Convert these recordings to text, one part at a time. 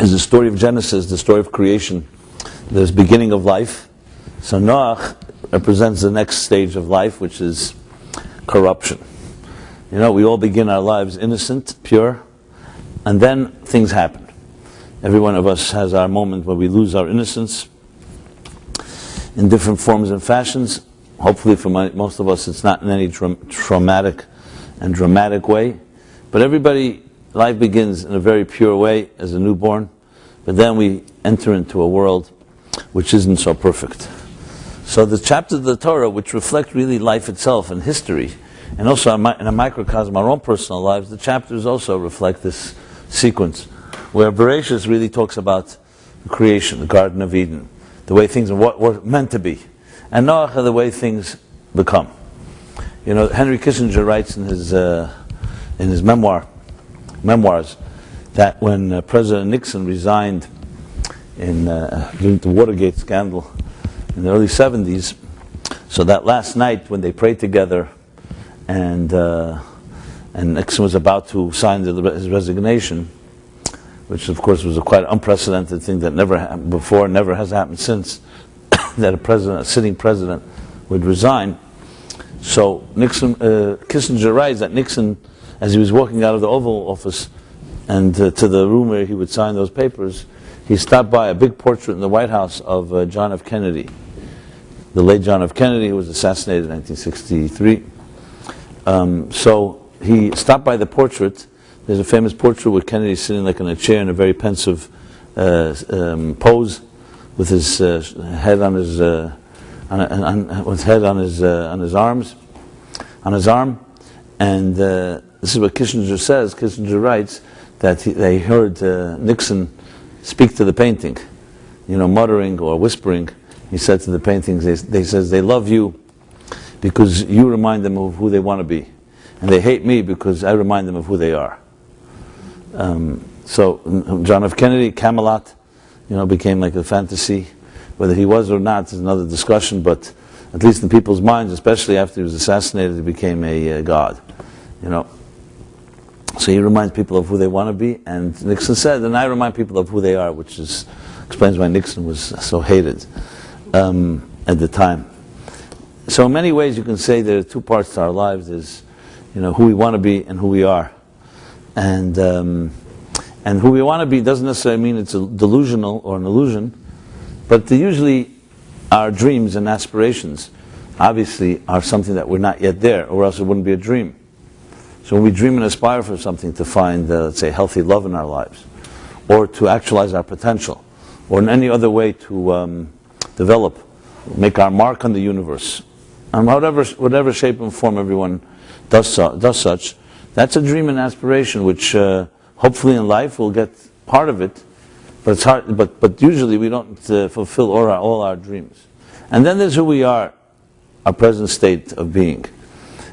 is the story of Genesis, the story of creation, the beginning of life. So Noach represents the next stage of life, which is corruption. You know, we all begin our lives innocent, pure, and then things happen. Every one of us has our moment where we lose our innocence in different forms and fashions. Hopefully for most of us it's not in any traumatic and dramatic way. But everybody, life begins in a very pure way as a newborn, but then we enter into a world which isn't so perfect. So the chapters of the Torah which reflect really life itself and history, and also in a microcosm, our own personal lives, the chapters also reflect this sequence, where Bereshis really talks about creation, the Garden of Eden, the way things are what were meant to be, and Noach, the way things become. You know, Henry Kissinger writes in his memoirs that when President Nixon resigned during the Watergate scandal in the early 70s, so that last night when they prayed together and Nixon was about to sign his resignation, which of course was a quite unprecedented thing that never happened before, never has happened since, that a sitting president would resign. So Kissinger writes that Nixon, as he was walking out of the Oval Office and to the room where he would sign those papers, he stopped by a big portrait in the White House of John F. Kennedy, the late John F. Kennedy, who was assassinated in 1963. So he stopped by the portrait. There's a famous portrait with Kennedy sitting like in a chair in a very pensive pose, with his head on his arm, and this is what Kissinger says. Kissinger writes that they heard Nixon speak to the painting, you know, muttering or whispering. He said to the paintings, they says they love you because you remind them of who they want to be, and they hate me because I remind them of who they are. So John F. Kennedy, Camelot, you know, became like a fantasy. Whether he was or not is another discussion, but at least in people's minds, especially after he was assassinated, he became a god, you know. So he reminds people of who they want to be, and Nixon said, and I remind people of who they are, which explains why Nixon was so hated at the time. So in many ways you can say there are two parts to our lives. There's, you know, who we want to be and who we are. And who we want to be doesn't necessarily mean it's a delusional or an illusion, but usually our dreams and aspirations obviously are something that we're not yet there, or else it wouldn't be a dream. So when we dream and aspire for something, to find, let's say, healthy love in our lives, or to actualize our potential, or in any other way to develop, make our mark on the universe, and whatever shape and form everyone does such, that's a dream and aspiration which hopefully in life we'll get part of it, but it's hard. But usually we don't fulfill all our dreams. And then there's who we are, our present state of being.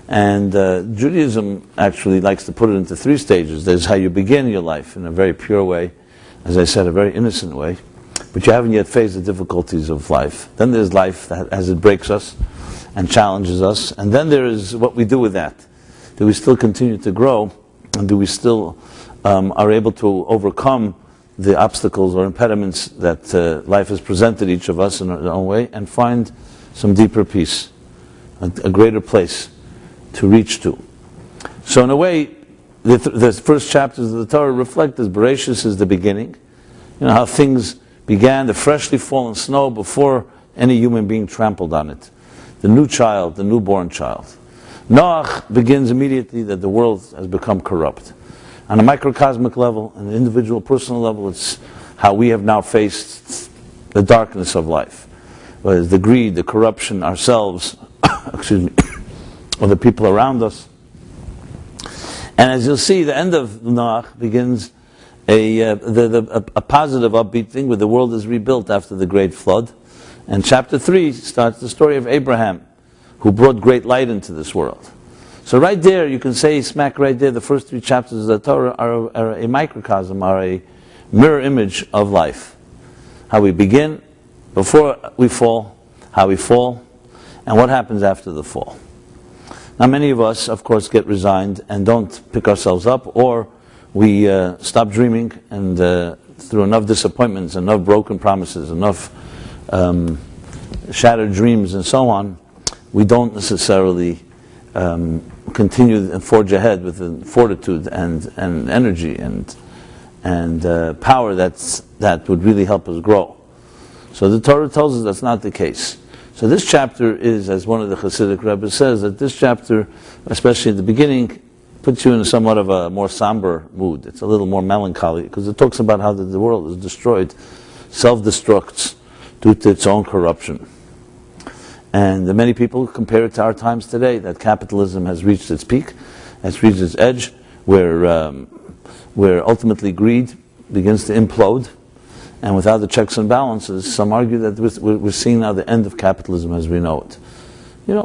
And Judaism actually likes to put it into three stages. There's how you begin your life in a very pure way, as I said, a very innocent way, but you haven't yet faced the difficulties of life. Then there's life as it breaks us and challenges us, and then there is what we do with that. Do we still continue to grow, and do we still are able to overcome the obstacles or impediments that life has presented each of us in our own way, and find some deeper peace, a greater place to reach to. So in a way, the first chapters of the Torah reflect this. Bereshis is the beginning. You know how things began, the freshly fallen snow before any human being trampled on it. The new child, the newborn child. Noach begins immediately that the world has become corrupt. On a microcosmic level, on an individual, personal level, it's how we have now faced the darkness of life. Whether it's the greed, the corruption, ourselves, or the people around us. And as you'll see, the end of Noach begins a positive, upbeat thing where the world is rebuilt after the great flood. And chapter 3 starts the story of Abraham, who brought great light into this world. So right there, you can say, smack right there, the first 3 chapters of the Torah are a microcosm, are a mirror image of life. How we begin, before we fall, how we fall, and what happens after the fall. Now many of us, of course, get resigned and don't pick ourselves up, or we stop dreaming and through enough disappointments, enough broken promises, enough shattered dreams and so on, we don't necessarily continue and forge ahead with the fortitude and energy and power that would really help us grow. So the Torah tells us that's not the case. So this chapter is, as one of the Hasidic rabbis says, that this chapter, especially at the beginning, puts you in somewhat of a more somber mood. It's a little more melancholy, because it talks about how the world is destroyed, self-destructs due to its own corruption. And many people compare it to our times today, that capitalism has reached its peak, has reached its edge, where ultimately greed begins to implode, and without the checks and balances, some argue that we're seeing now the end of capitalism as we know it.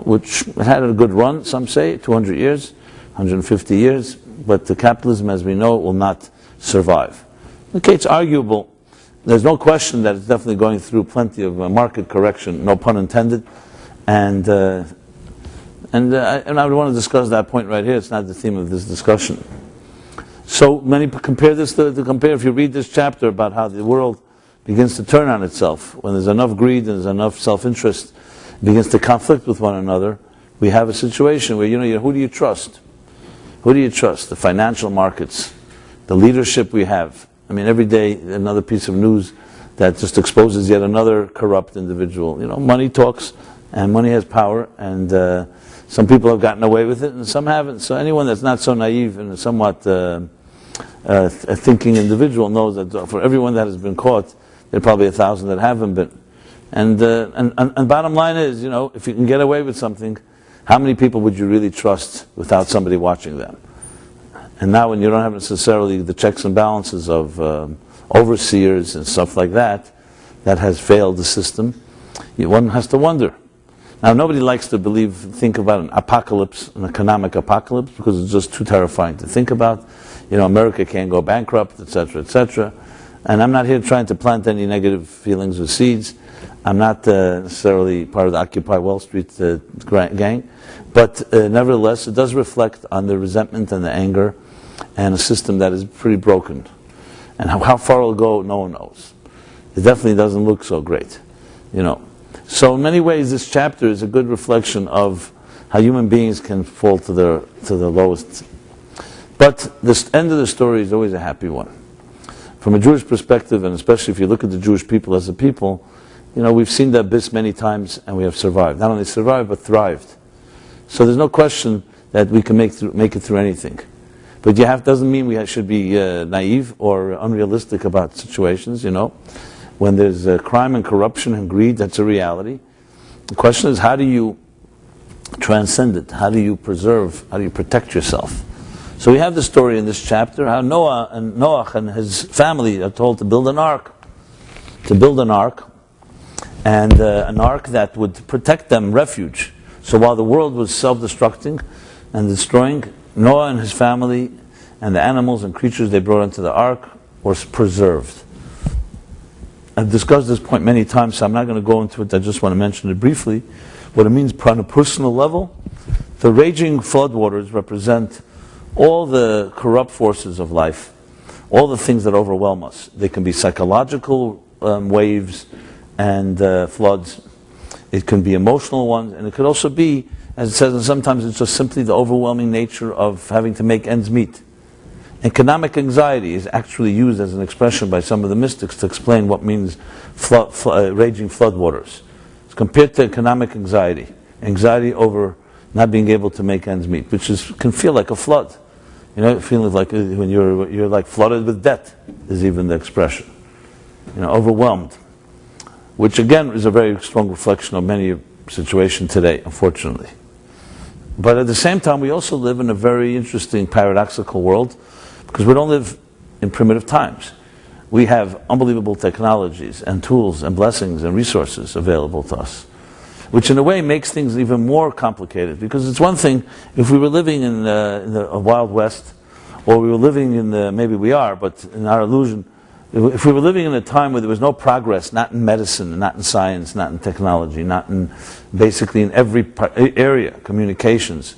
Which had a good run, some say, 200 years, 150 years, but the capitalism as we know it will not survive. Okay, it's arguable. There's no question that it's definitely going through plenty of market correction, no pun intended, and I would want to discuss that point right here. It's not the theme of this discussion. So many compare this to compare, if you read this chapter about how the world begins to turn on itself, when there's enough greed and there's enough self-interest, begins to conflict with one another, we have a situation where, who do you trust? Who do you trust? The financial markets, the leadership we have. I mean, every day another piece of news that just exposes yet another corrupt individual. Money talks, and money has power, and some people have gotten away with it, and some haven't. So anyone that's not so naive and somewhat a thinking individual knows that for everyone that has been caught, there are probably 1,000 that haven't been. And bottom line is, if you can get away with something, how many people would you really trust without somebody watching them? And now when you don't have necessarily the checks and balances of overseers and stuff like that, that has failed the system, one has to wonder. Now nobody likes to think about an apocalypse, an economic apocalypse, because it's just too terrifying to think about. America can't go bankrupt, etc., etc. And I'm not here trying to plant any negative feelings or seeds. I'm not necessarily part of the Occupy Wall Street gang, but nevertheless, it does reflect on the resentment and the anger and a system that is pretty broken. And how far it'll go, no one knows. It definitely doesn't look so great, So in many ways, this chapter is a good reflection of how human beings can fall to the lowest. But the end of the story is always a happy one. From a Jewish perspective, and especially if you look at the Jewish people as a people, we've seen the abyss many times, and we have survived. Not only survived, but thrived. So there's no question that we can make it through anything. But doesn't mean we should be naive or unrealistic about situations, When there's crime and corruption and greed, that's a reality. The question is, how do you transcend it? How do you preserve? How do you protect yourself? So we have the story in this chapter, how Noah and his family are told to build an ark. And an ark that would protect them, refuge. So while the world was self-destructing and destroying, Noah and his family and the animals and creatures they brought into the ark were preserved. I've discussed this point many times, so I'm not going to go into it. I just want to mention it briefly. What it means on a personal level, the raging floodwaters represent all the corrupt forces of life, all the things that overwhelm us. They can be psychological waves and floods. It can be emotional ones, and it could also be, as it says, and sometimes it's just simply the overwhelming nature of having to make ends meet. Economic anxiety is actually used as an expression by some of the mystics to explain what means raging floodwaters. It's compared to economic anxiety over not being able to make ends meet, which can feel like a flood. Feeling like when you're like flooded with debt is even the expression. Overwhelmed, which again is a very strong reflection of many situations today, unfortunately. But at the same time, we also live in a very interesting paradoxical world, because we don't live in primitive times. We have unbelievable technologies and tools and blessings and resources available to us, which in a way makes things even more complicated. Because it's one thing if we were living in the Wild West, or we were living maybe we are, but in our illusion, if we were living in a time where there was no progress, not in medicine, not in science, not in technology, not in basically in every area, communications,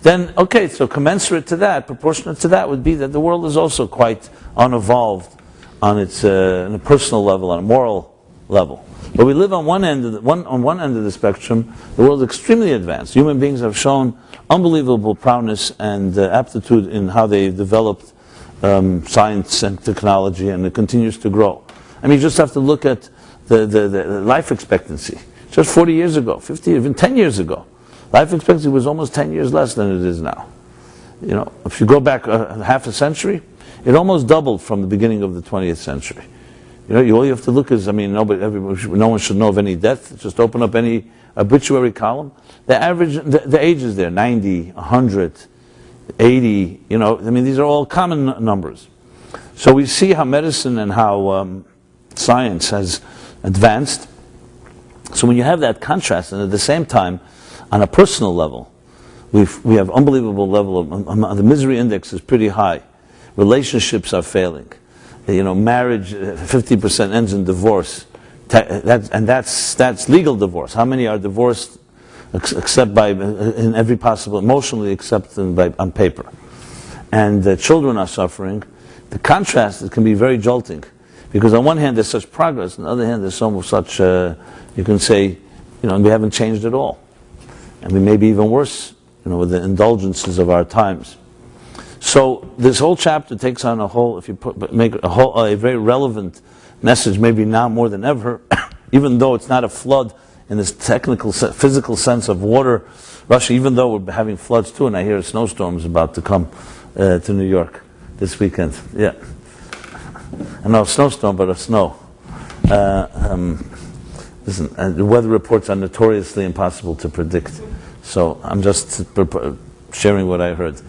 then so commensurate to that, proportionate to that would be that the world is also quite unevolved, on a personal level, on a moral level. But we live on one end of the spectrum. The world is extremely advanced. Human beings have shown unbelievable prowess and aptitude in how they've developed science and technology, and it continues to grow. I mean, you just have to look at the life expectancy. Just 40 years ago, 50, even 10 years ago, life expectancy was almost 10 years less than it is now. You know, if you go back half a century, it almost doubled from the beginning of the 20th century. You know, all you have to look is, I mean, no one should know of any death. Just open up any obituary column. The average, the age is there, 90, 100, 80, you know, I mean, these are all common numbers. So we see how medicine and how science has advanced. So when you have that contrast, and at the same time, on a personal level, we have unbelievable level of, the misery index is pretty high. Relationships are failing. You know, marriage, 50% ends in divorce. That's legal divorce. How many are divorced except in every possible, emotionally except on paper? And children are suffering. The contrast can be very jolting, because on one hand there's such progress, on the other hand there's such, you can say, you know, we haven't changed at all. And we may be even worse, you know, with the indulgences of our times. So this whole chapter takes on a whole, if you make a very relevant message, maybe now more than ever, even though it's not a flood in this technical, physical sense of water rushing, even though we're having floods too, and I hear a snowstorm is about to come to New York this weekend. Yeah. And not a snowstorm, but a snow. Listen, the weather reports are notoriously impossible to predict. So I'm just sharing what I heard.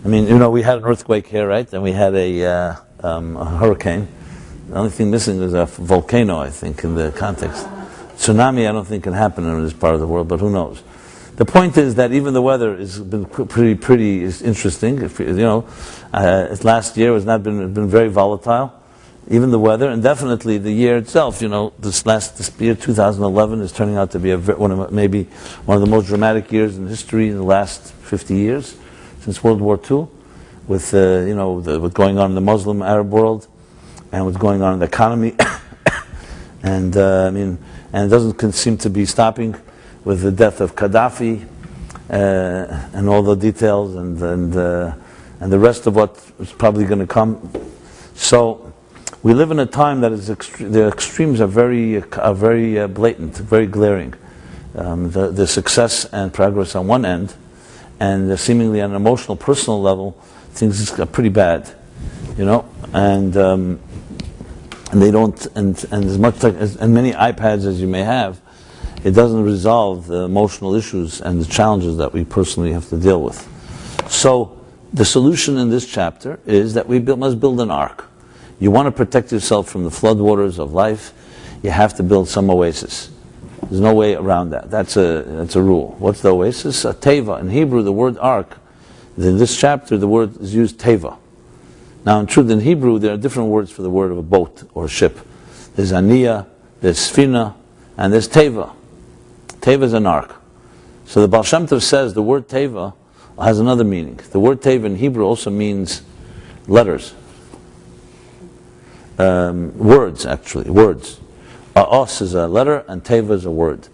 I mean, you know, we had an earthquake here, right? And we had a hurricane. The only thing missing is a volcano, I think, in the context. Tsunami, I don't think can happen in this part of the world, but who knows? The point is that even the weather has been pretty interesting. If, you know, last year has not been very volatile. Even the weather, and definitely the year itself. You know, this year 2011 is turning out to be maybe one of the most dramatic years in history in the last 50 years. Since World War II, with you know, what's going on in the Muslim Arab world, and what's going on in the economy, and I mean, and it doesn't seem to be stopping with the death of Gaddafi, and all the details, and the rest of what is probably going to come. So we live in a time that is the extremes are very blatant, very glaring. The success and progress on one end, and seemingly on an emotional, personal level, things are pretty bad, you know, and they don't, and as much as many iPads as you may have, it doesn't resolve the emotional issues and the challenges that we personally have to deal with. So the solution in this chapter is that we must build an ark. You want to protect yourself from the floodwaters of life, you have to build some oasis. There's no way around that. That's a rule. What's the oasis? A teva. In Hebrew, the word ark, in this chapter, the word is used teva. Now, in truth, in Hebrew, there are different words for the word of a boat or ship. There's aniyah, there's sfina, and there's teva. Teva is an ark. So the Baal Shem Tov says the word teva has another meaning. The word teva in Hebrew also means letters. Words, actually, words. Os is a letter and teva is a word.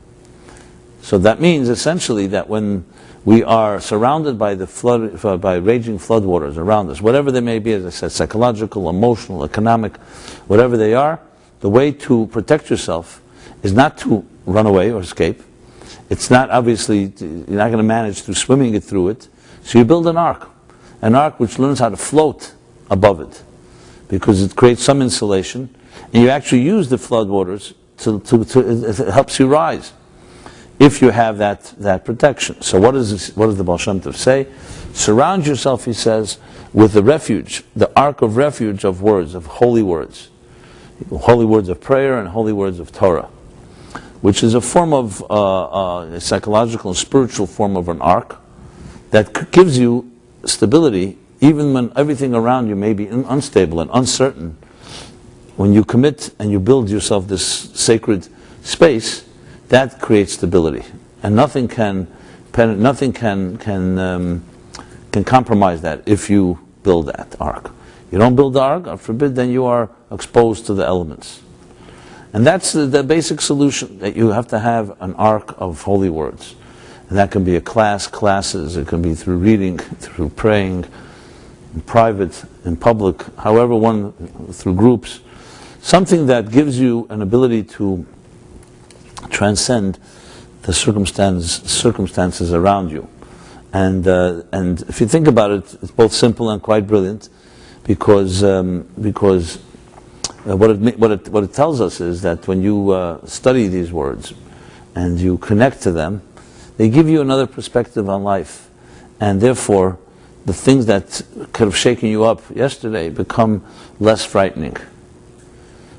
So that means essentially that when we are surrounded by by raging floodwaters around us, whatever they may be, as I said, psychological, emotional, economic, whatever they are, the way to protect yourself is not to run away or escape. It's not, obviously, you're not going to manage through swimming it through it. So you build an ark which learns how to float above it, because it creates some insulation. And you actually use the floodwaters it helps you rise if you have that protection. So what does the Baal Shem Tov say? Surround yourself, he says, with the refuge, the ark of refuge of words, of holy words of prayer and holy words of Torah, which is a form of a psychological and spiritual form of an ark that gives you stability even when everything around you may be unstable and uncertain. When you commit and you build yourself this sacred space, that creates stability, and nothing can compromise that if you build that ark. You don't build the ark, God forbid, then you are exposed to the elements. And that's the basic solution, that you have to have an ark of holy words. And that can be a classes, it can be through reading, through praying, in private, in public, however through groups. Something that gives you an ability to transcend the circumstances around you. And if you think about it, it's both simple and quite brilliant, because what it tells us is that when you study these words and you connect to them, they give you another perspective on life, and therefore the things that could have shaken you up yesterday become less frightening.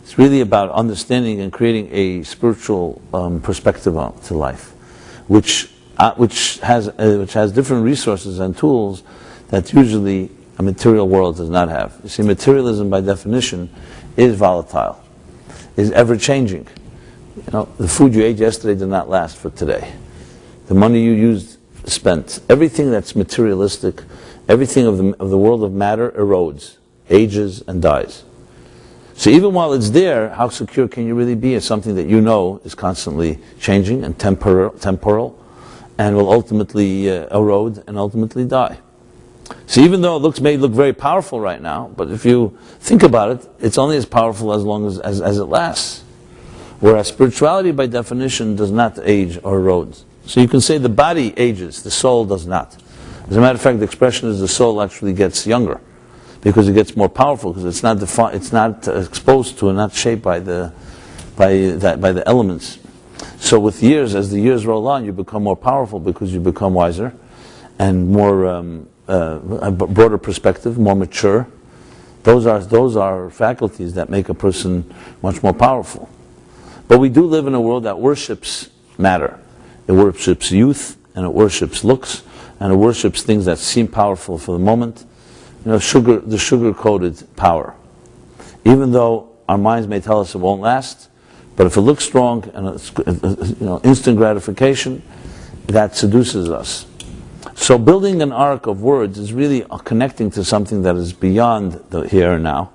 It's really about understanding and creating a spiritual perspective to life, which has different resources and tools that usually a material world does not have. You see, materialism by definition is volatile, is ever changing. The food you ate yesterday did not last for today. The money you spent, everything that's materialistic, everything of the world of matter erodes, ages, and dies. So even while it's there, how secure can you really be? It's something that you know is constantly changing and temporal, and will ultimately erode and ultimately die. So even though it may look very powerful right now, but if you think about it, it's only as powerful as long as it lasts. Whereas spirituality by definition does not age or erode. So you can say the body ages, the soul does not. As a matter of fact, the expression is the soul actually gets younger, because it gets more powerful, because it's not exposed to and not shaped by the elements. So with years, as the years roll on, you become more powerful because you become wiser and more a broader perspective, more mature. Those are faculties that make a person much more powerful. But we do live in a world that worships matter. It worships youth, and it worships looks, and it worships things that seem powerful for the moment. The sugar-coated power. Even though our minds may tell us it won't last, but if it looks strong and it's instant gratification, that seduces us. So building an ark of words is really connecting to something that is beyond the here and now,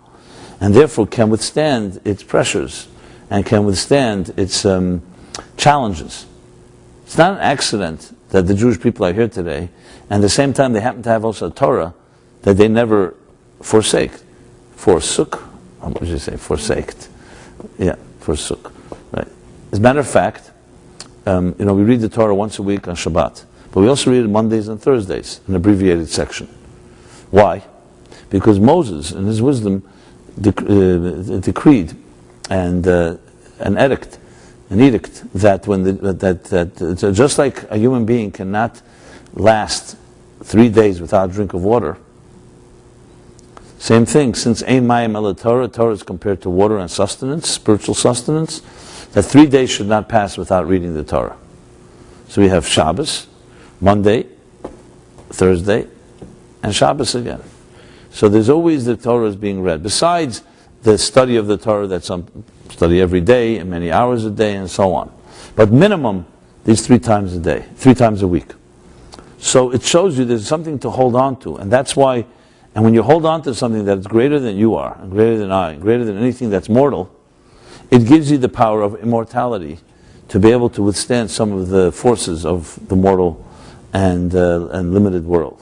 and therefore can withstand its pressures and can withstand its challenges. It's not an accident that the Jewish people are here today, and at the same time they happen to have also a Torah that they never forsook. What would you say? Forsaked. Yeah, forsook. Right. As a matter of fact, we read the Torah once a week on Shabbat, but we also read it Mondays and Thursdays, an abbreviated section. Why? Because Moses, in his wisdom, decreed and an edict that just like a human being cannot last 3 days without a drink of water, same thing, since Ein Mayim Ela Torah, Torah is compared to water and sustenance, spiritual sustenance, that 3 days should not pass without reading the Torah. So we have Shabbos, Monday, Thursday, and Shabbos again. So there's always the Torah is being read. Besides the study of the Torah that some study every day and many hours a day and so on. But minimum, these 3 times a day, 3 times a week. So it shows you there's something to hold on to, and that's why, and when you hold on to something that's greater than you are, and greater than I, and greater than anything that's mortal, it gives you the power of immortality to be able to withstand some of the forces of the mortal and limited world.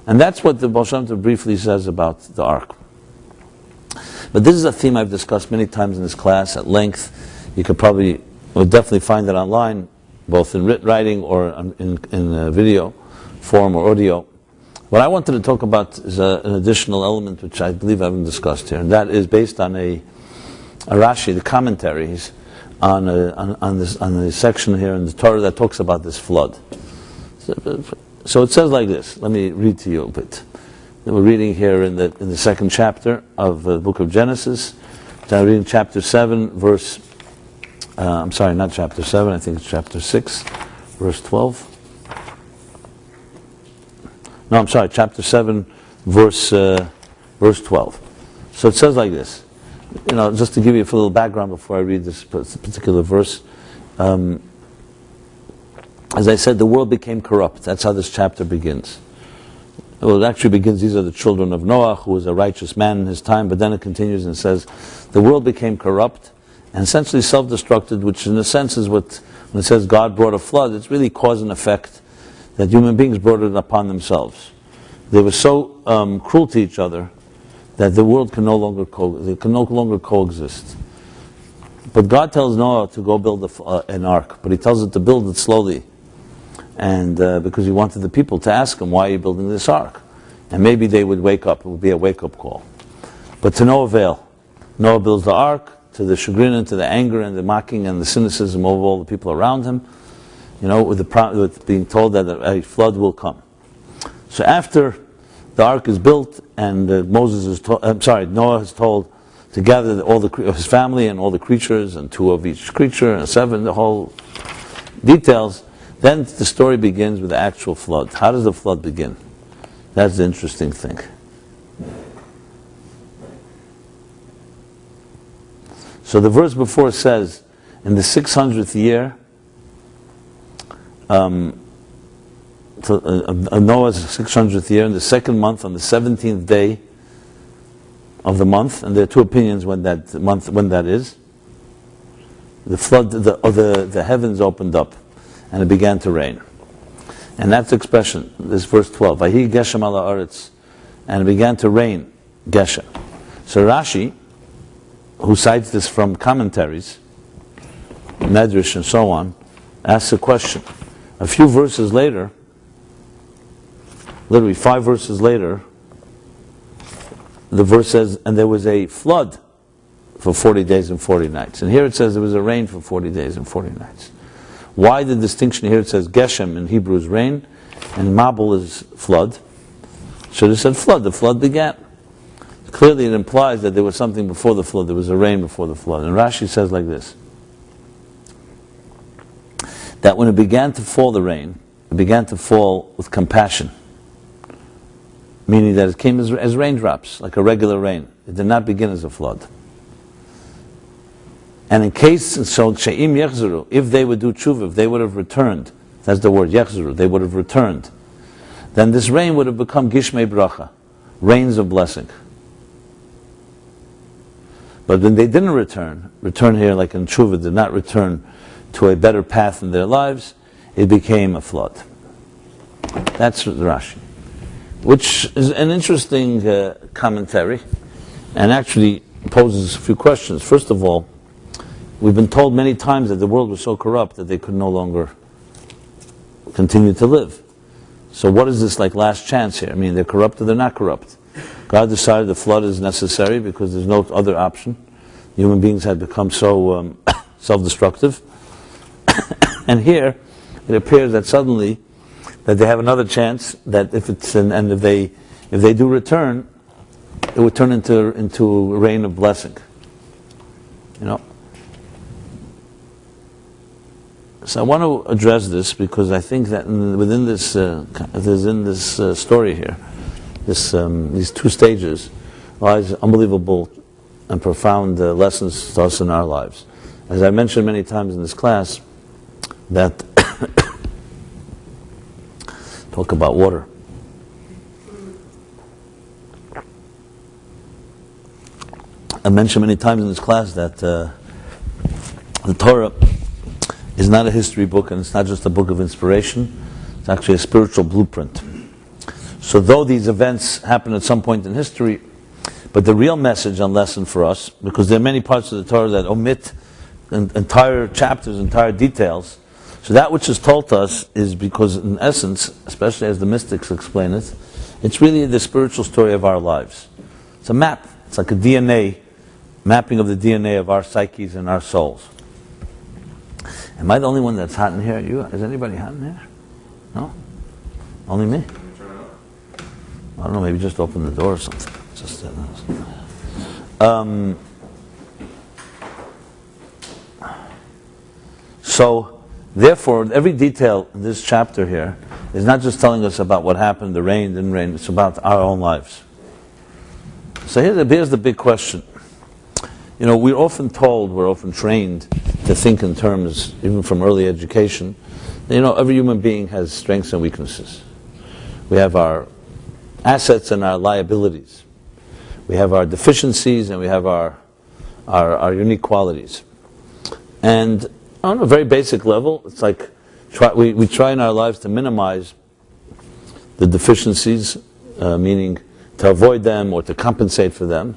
And that's what the Baal Shem Tov briefly says about the ark. But this is a theme I've discussed many times in this class at length. You could will definitely find it online, both in writing or in video form or audio. What I wanted to talk about is an additional element which I believe I haven't discussed here, and that is based on a Rashi, the commentaries on the section here in the Torah that talks about this flood. So it says like this. Let me read to you a bit. We're reading here in the second chapter of the book of Genesis. I'm reading chapter 7, verse. Not chapter 7. I think it's chapter 6, verse 12. No, I'm sorry, chapter 7, verse 12. So it says like this. Just to give you a little background before I read this particular verse. As I said, the world became corrupt. That's how this chapter begins. Well, it actually begins, these are the children of Noah, who was a righteous man in his time, but then it continues and says, the world became corrupt and essentially self-destructed, which in a sense is what, when it says God brought a flood, it's really cause and effect that human beings brought it upon themselves. They were so cruel to each other that the world can no longer coexist. But God tells Noah to go build an ark, but he tells it to build it slowly. And because he wanted the people to ask him, why are you building this ark? And maybe they would wake up, it would be a wake-up call. But to no avail. Noah builds the ark, to the chagrin and to the anger and the mocking and the cynicism of all the people around him, with being told that a flood will come. So after the ark is built and Noah is told to gather his family and all the creatures, and 2 of each creature, and 7, the whole details, then the story begins with the actual flood. How does the flood begin? That's the interesting thing. So the verse before says, in the 600th year, Noah's 600th year, in the 2nd month, on the 17th day of the month, and there are 2 opinions when that is, the flood, the heavens opened up, and it began to rain. And that's the expression, this verse 12, Vahi Geshem ala aretz, and it began to rain, Geshem. So Rashi, who cites this from commentaries, Medrash and so on, asks a question. A few verses later, literally 5 verses later, the verse says, and there was a flood for 40 days and 40 nights. And here it says there was a rain for 40 days and 40 nights. Why the distinction here? It says Geshem in Hebrew is rain, and Mabul is flood. Should have said flood. The flood began. Clearly it implies that there was something before the flood. There was a rain before the flood. And Rashi says like this, that when it began to fall, the rain, it began to fall with compassion. Meaning that it came as raindrops, like a regular rain. It did not begin as a flood. And in case, so she'im yechzuru, if they would do tshuva, if they would have returned, that's the word, yechzuru, they would have returned, then this rain would have become gishmei bracha, rains of blessing. But when they didn't return here like in tshuva, did not return to a better path in their lives, it became a flood. That's Rashi, which is an interesting commentary, and actually poses a few questions. First of all, we've been told many times that the world was so corrupt that they could no longer continue to live. So what is this like last chance here? I mean, they're corrupt or they're not corrupt. God decided the flood is necessary because there's no other option. Human beings had become so self-destructive. And here, it appears that suddenly that they have another chance, that if they do return, it would turn into a rain of blessing. So I want to address this because I think that within this story here, these 2 stages, lies unbelievable and profound lessons to us in our lives. As I mentioned many times in this class, that talk about water. I mentioned many times in this class that the Torah is not a history book, and it's not just a book of inspiration. It's actually a spiritual blueprint. So though these events happen at some point in history, but the real message and lesson for us, because there are many parts of the Torah that omit entire chapters, entire details, so that which is told to us is because in essence, especially as the mystics explain it, it's really the spiritual story of our lives. It's a map. It's like a DNA, mapping of the DNA of our psyches and our souls. Am I the only one that's hot in here? Is anybody hot in here? No? Only me? I don't know, maybe just open the door or something. So, therefore, every detail in this chapter here is not just telling us about what happened, the rain, didn't rain, it's about our own lives. So here's the big question. We're often trained to think in terms, even from early education, every human being has strengths and weaknesses. We have our assets and our liabilities. We have our deficiencies and we have our unique qualities. And on a very basic level, it's like we try in our lives to minimize the deficiencies, meaning to avoid them or to compensate for them,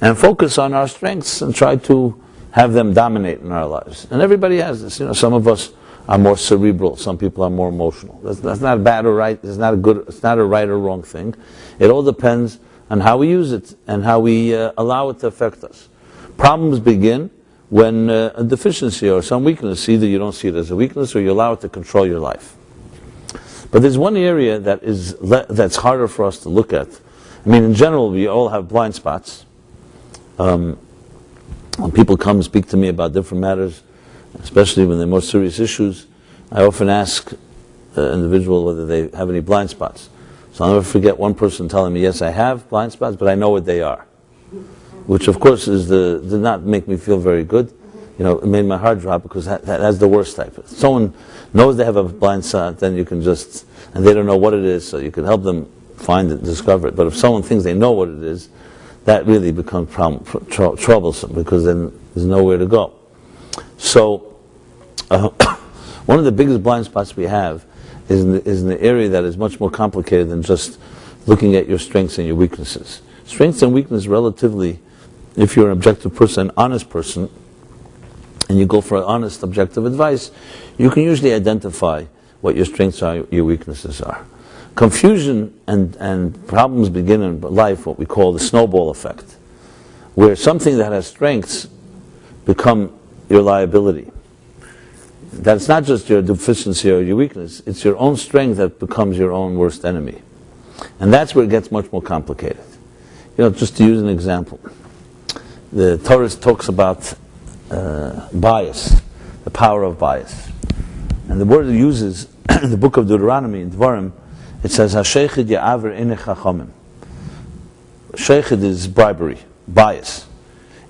and focus on our strengths and try to have them dominate in our lives. And everybody has this. Some of us are more cerebral. Some people are more emotional. That's not bad or right. It's not a right or wrong thing. It all depends on how we use it and how we allow it to affect us. Problems begin when a deficiency or some weakness, either you don't see it as a weakness or you allow it to control your life. But there's one area that's harder for us to look at. I mean, in general, we all have blind spots. When people come and speak to me about different matters, especially when they're more serious issues, I often ask the individual whether they have any blind spots. So I'll never forget one person telling me, yes, I have blind spots, but I know what they are. Which of course did not make me feel very good. It made my heart drop because that's the worst type. If someone knows they have a blind spot, then you can and they don't know what it is, so you can help them find it, discover it. But if someone thinks they know what it is, that really becomes troublesome, because then there's nowhere to go. So, one of the biggest blind spots we have is in the area that is much more complicated than just looking at your strengths and your weaknesses. Strengths and weaknesses relatively, if you're an objective person, an honest person, and you go for honest, objective advice, you can usually identify what your strengths are, your weaknesses are. Confusion and problems begin in life, what we call the snowball effect, where something that has strengths become your liability. That's not just your deficiency or your weakness, it's your own strength that becomes your own worst enemy. And that's where it gets much more complicated. Just to use an example, the Torah talks about bias, the power of bias. And the word it uses in the book of Deuteronomy, in Dvarim, it says, "Hasheichid ya'aver einei chachamim." Sheichid is bribery, bias.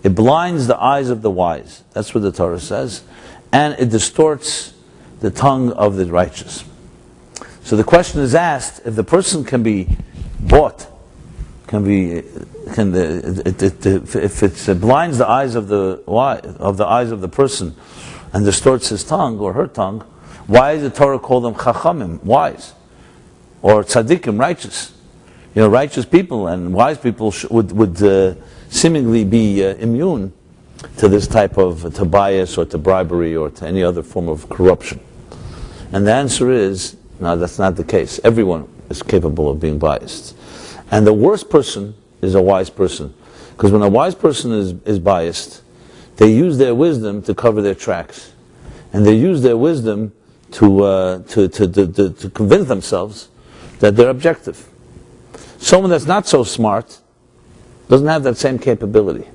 It blinds the eyes of the wise. That's what the Torah says. And it distorts the tongue of the righteous. So the question is asked, if the person can be bought, if it blinds the eyes of the person and distorts his tongue or her tongue, why does the Torah call them chachamim, wise, or tzaddikim, righteous? Righteous people and wise people would seemingly be immune to this type of to bias or to bribery or to any other form of corruption. And the answer is, no, that's not the case. Everyone is capable of being biased. And the worst person is a wise person. Because when a wise person is biased, they use their wisdom to cover their tracks. And they use their wisdom to convince themselves that they're objective. Someone that's not so smart doesn't have that same capability.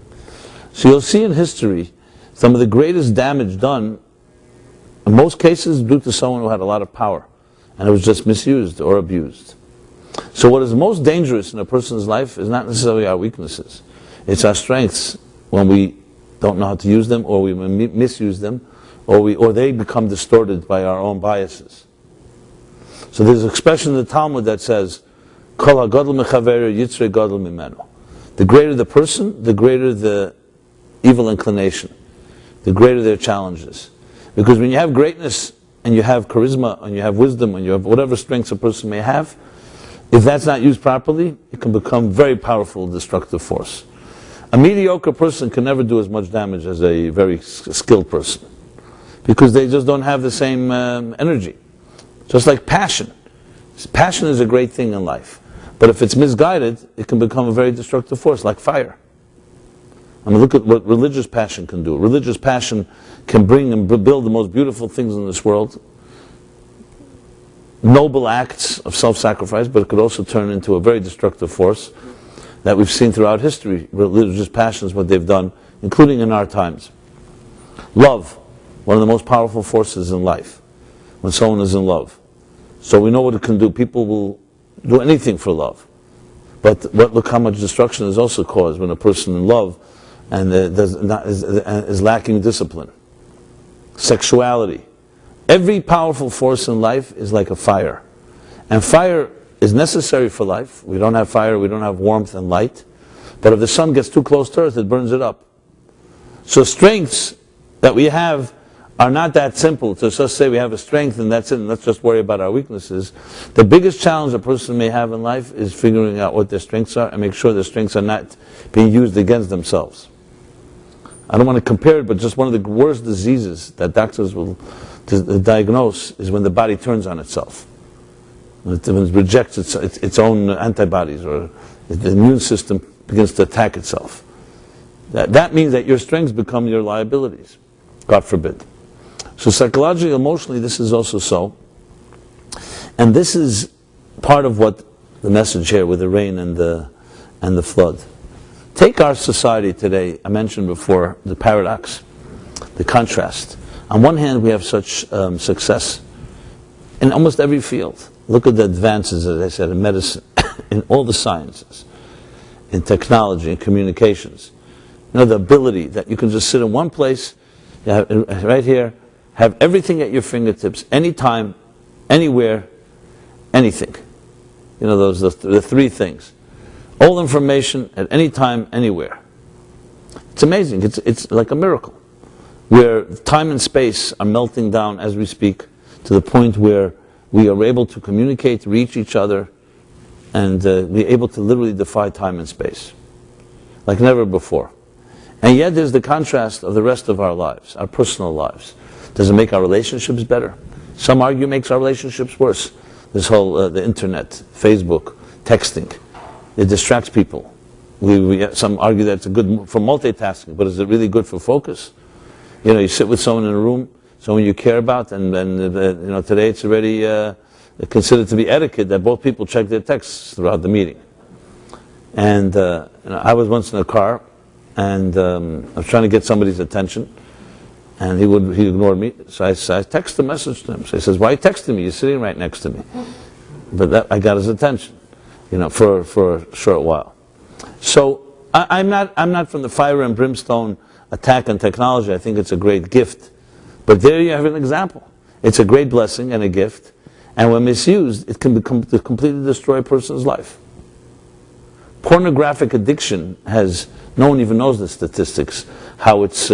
So you'll see in history some of the greatest damage done, in most cases, due to someone who had a lot of power, and it was just misused or abused. So what is most dangerous in a person's life is not necessarily our weaknesses. It's our strengths when we don't know how to use them, or we misuse them, or they become distorted by our own biases. So there's an expression in the Talmud that says, "Kol hagadol mechaveru yitzrei gadol mimenu." The greater the person, the greater the evil inclination, the greater their challenges. Because when you have greatness, and you have charisma, and you have wisdom, and you have whatever strengths a person may have, if that's not used properly, it can become very powerful, destructive force. A mediocre person can never do as much damage as a very skilled person, because they just don't have the same energy. Just like passion. Passion is a great thing in life, but if it's misguided, it can become a very destructive force, like fire. I mean, look at what religious passion can do. Religious passion can bring and build the most beautiful things in this world, noble acts of self-sacrifice, but it could also turn into a very destructive force that we've seen throughout history. Religious passions, what they've done, including in our times. Love, one of the most powerful forces in life, when someone is in love. So we know what it can do. People will do anything for love. But look how much destruction is also caused when a person in love and is lacking discipline. Sexuality. Every powerful force in life is like a fire. And fire is necessary for life. We don't have fire, we don't have warmth and light. But if the sun gets too close to Earth, it burns it up. So strengths that we have are not that simple to just say we have a strength and that's it, and let's just worry about our weaknesses. The biggest challenge a person may have in life is figuring out what their strengths are and make sure their strengths are not being used against themselves. I don't want to compare it, but just one of the worst diseases that doctors will diagnose is when the body turns on itself. When it rejects its own antibodies, or the immune system begins to attack itself. That means that your strengths become your liabilities. God forbid. So psychologically, emotionally, this is also so. And this is part of what the message here with the rain and the flood. Take our society today, I mentioned before, the paradox, the contrast. On one hand, we have such success in almost every field. Look at the advances, as I said, in medicine, in all the sciences, in technology, in communications. You know, the ability that you can just sit in one place, right here, have everything at your fingertips, anytime, anywhere, anything. You know, those the three things. All information at any time, anywhere. It's amazing. It's like a miracle, where time and space are melting down as we speak, to the point where we are able to communicate, reach each other, and be able to literally defy time and space, like never before. And yet there's the contrast of the rest of our lives, our personal lives. Does it make our relationships better? Some argue it makes our relationships worse. This whole, the internet, Facebook, texting, it distracts people. Some argue that it's good for multitasking, but is it really good for focus? You know, you sit with someone in a room, someone you care about, and you know, today it's already considered to be etiquette that both people check their texts throughout the meeting. And you know, I was once in a car, and I was trying to get somebody's attention, and he ignored me. So I text a message to him. So he says, "Why are you texting me? You're sitting right next to me." But I got his attention, you know, for a short while. So I'm not from the fire and brimstone attack on technology. I think it's a great gift. But there you have an example. It's a great blessing and a gift, and when misused, it can completely destroy a person's life. Pornographic addiction has, no one even knows the statistics, how it's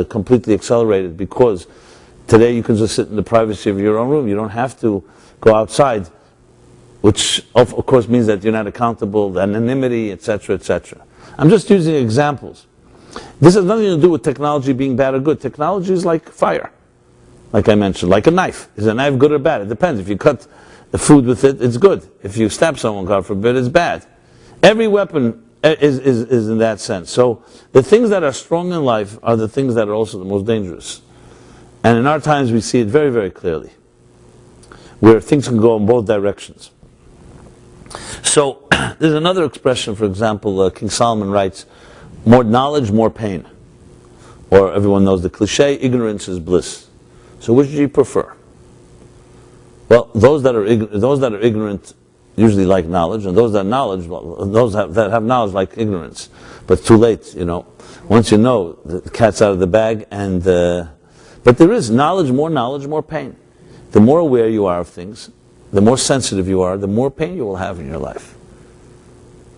completely accelerated, because today you can just sit in the privacy of your own room. You don't have to go outside, which of course means that you're not accountable, the anonymity, etc., etc. I'm just using examples. This has nothing to do with technology being bad or good. Technology is like fire, like I mentioned, like a knife. Is a knife good or bad? It depends. If you cut the food with it, it's good. If you stab someone, God forbid, it's bad. Every weapon is in that sense. So the things that are strong in life are the things that are also the most dangerous. And in our times we see it very, very clearly, where things can go in both directions. So there's another expression, for example, King Solomon writes, "More knowledge, more pain." Or everyone knows the cliche, ignorance is bliss. So which do you prefer? Well, those that are ignorant usually like knowledge, and those that have knowledge like ignorance. But it's too late, you know. Once you know, the cat's out of the bag. And but there is knowledge, more pain. The more aware you are of things, the more sensitive you are, the more pain you will have in your life.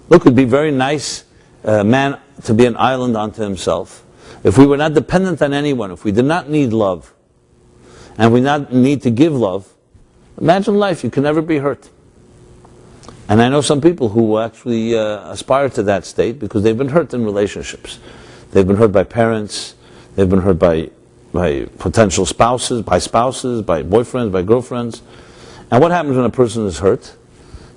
Look, it would be very nice, man, to be an island unto himself. If we were not dependent on anyone, if we did not need love, and we not need to give love, imagine life. You can never be hurt. And I know some people who actually aspire to that state because they've been hurt in relationships. They've been hurt by parents, they've been hurt by potential spouses, by boyfriends, by girlfriends. And what happens when a person is hurt?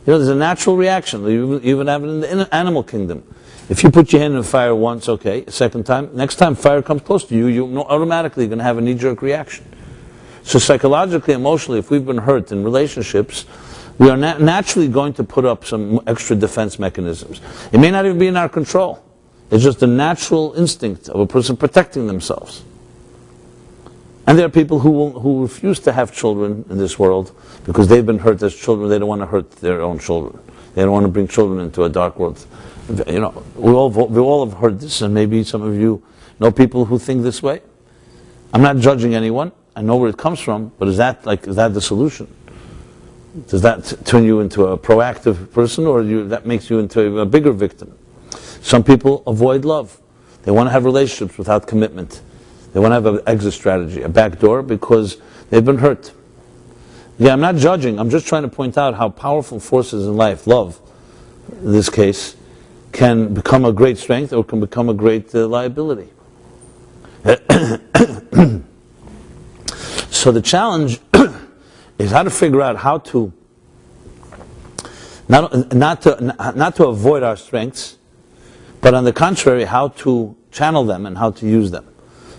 You know, there's a natural reaction. You even have it in the animal kingdom. If you put your hand in fire once, okay, a second time, next time fire comes close to you, you're automatically going to have a knee-jerk reaction. So psychologically, emotionally, if we've been hurt in relationships, we are naturally going to put up some extra defense mechanisms. It may not even be in our control. It's just a natural instinct of a person protecting themselves. And there are people who refuse to have children in this world because they've been hurt as children. They don't want to hurt their own children. They don't want to bring children into a dark world. You know, we all have heard this, and maybe some of you know people who think this way. I'm not judging anyone. I know where it comes from, but is that the solution? Does that turn you into a proactive person, or that makes you into a bigger victim? Some people avoid love. They want to have relationships without commitment. They want to have an exit strategy, a back door, because they've been hurt. Yeah, I'm not judging. I'm just trying to point out how powerful forces in life, love, in this case, can become a great strength or can become a great liability. So the challenge is how to figure out how to not to avoid our strengths, but on the contrary, how to channel them and how to use them.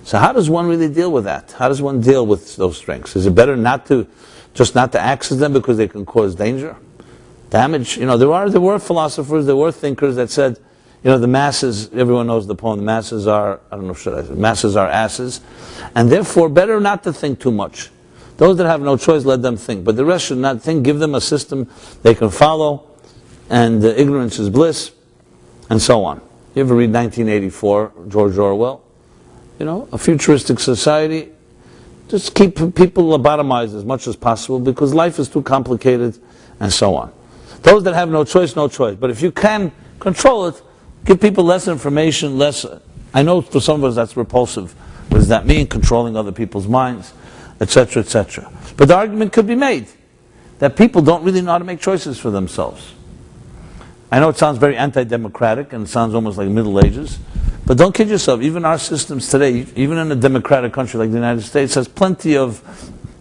So how does one really deal with that? How does one deal with those strengths? Is it better not to access them because they can cause danger, damage? There were philosophers, there were thinkers that said, the masses, everyone knows the poem, the masses are, masses are asses, and therefore better not to think too much. Those that have no choice, let them think, but the rest should not think. Give them a system they can follow, and ignorance is bliss, and so on. You ever read 1984, George Orwell? A futuristic society. Just keep people lobotomized as much as possible because life is too complicated, and so on. Those that have no choice, no choice. But if you can control it, give people less information, less. I know for some of us that's repulsive. What does that mean? Controlling other people's minds, etc., etc. But the argument could be made that people don't really know how to make choices for themselves. I know it sounds very anti-democratic and it sounds almost like Middle Ages, but don't kid yourself. Even our systems today, even in a democratic country like the United States, has plenty of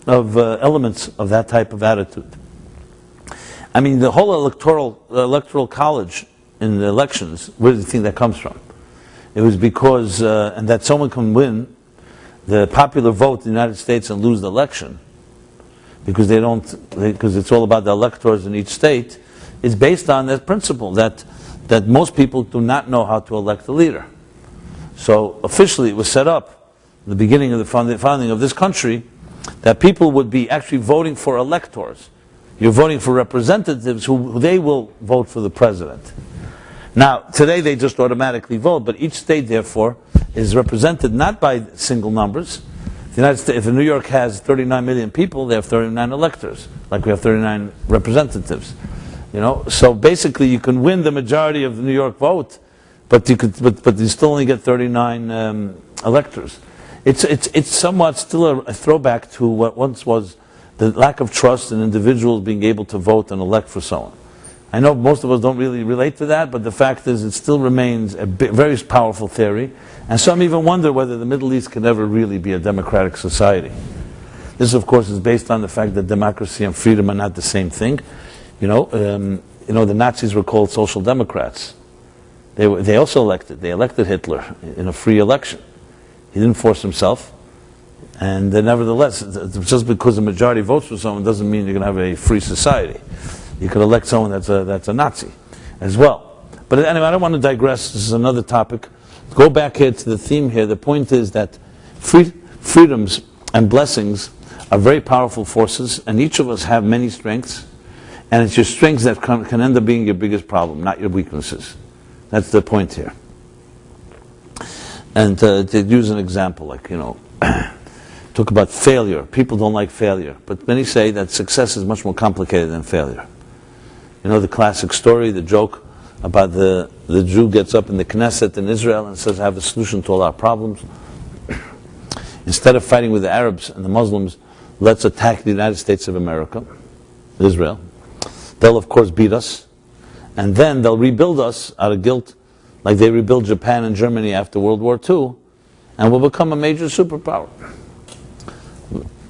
elements of that type of attitude. I mean, the whole electoral college in the elections, where do you think that comes from? It was because, and that someone can win the popular vote in the United States and lose the election, because because it's all about the electors in each state, is based on that principle that most people do not know how to elect a leader. So officially it was set up in the beginning of the founding of this country that people would be actually voting for electors. You're voting for representatives who they will vote for the president. Now, today they just automatically vote, but each state, therefore, is represented not by single numbers. The United States, if New York has 39 million people, they have 39 electors, like we have 39 representatives. So basically you can win the majority of the New York vote, but you still only get 39 electors. It's somewhat still a throwback to what once was the lack of trust in individuals being able to vote and elect for someone. I know most of us don't really relate to that, but the fact is it still remains a very powerful theory, and some even wonder whether the Middle East can ever really be a democratic society. This, of course, is based on the fact that democracy and freedom are not the same thing. The Nazis were called social democrats. They also elected Hitler in a free election. He didn't force himself, and nevertheless, just because a majority votes for someone doesn't mean you're going to have a free society. You could elect someone that's a Nazi as well. But anyway, I don't want to digress. This is another topic. Go back here to the theme here. The point is that freedoms and blessings are very powerful forces, and each of us have many strengths, and it's your strengths that can end up being your biggest problem, not your weaknesses. That's the point here. And to use an example, talk about failure. People don't like failure, but many say that success is much more complicated than failure. The classic story, the joke about the Jew gets up in the Knesset in Israel and says, I have a solution to all our problems. Instead of fighting with the Arabs and the Muslims, let's attack the United States of America, Israel. They'll, of course, beat us, and then they'll rebuild us out of guilt, like they rebuilt Japan and Germany after World War II, and we'll become a major superpower.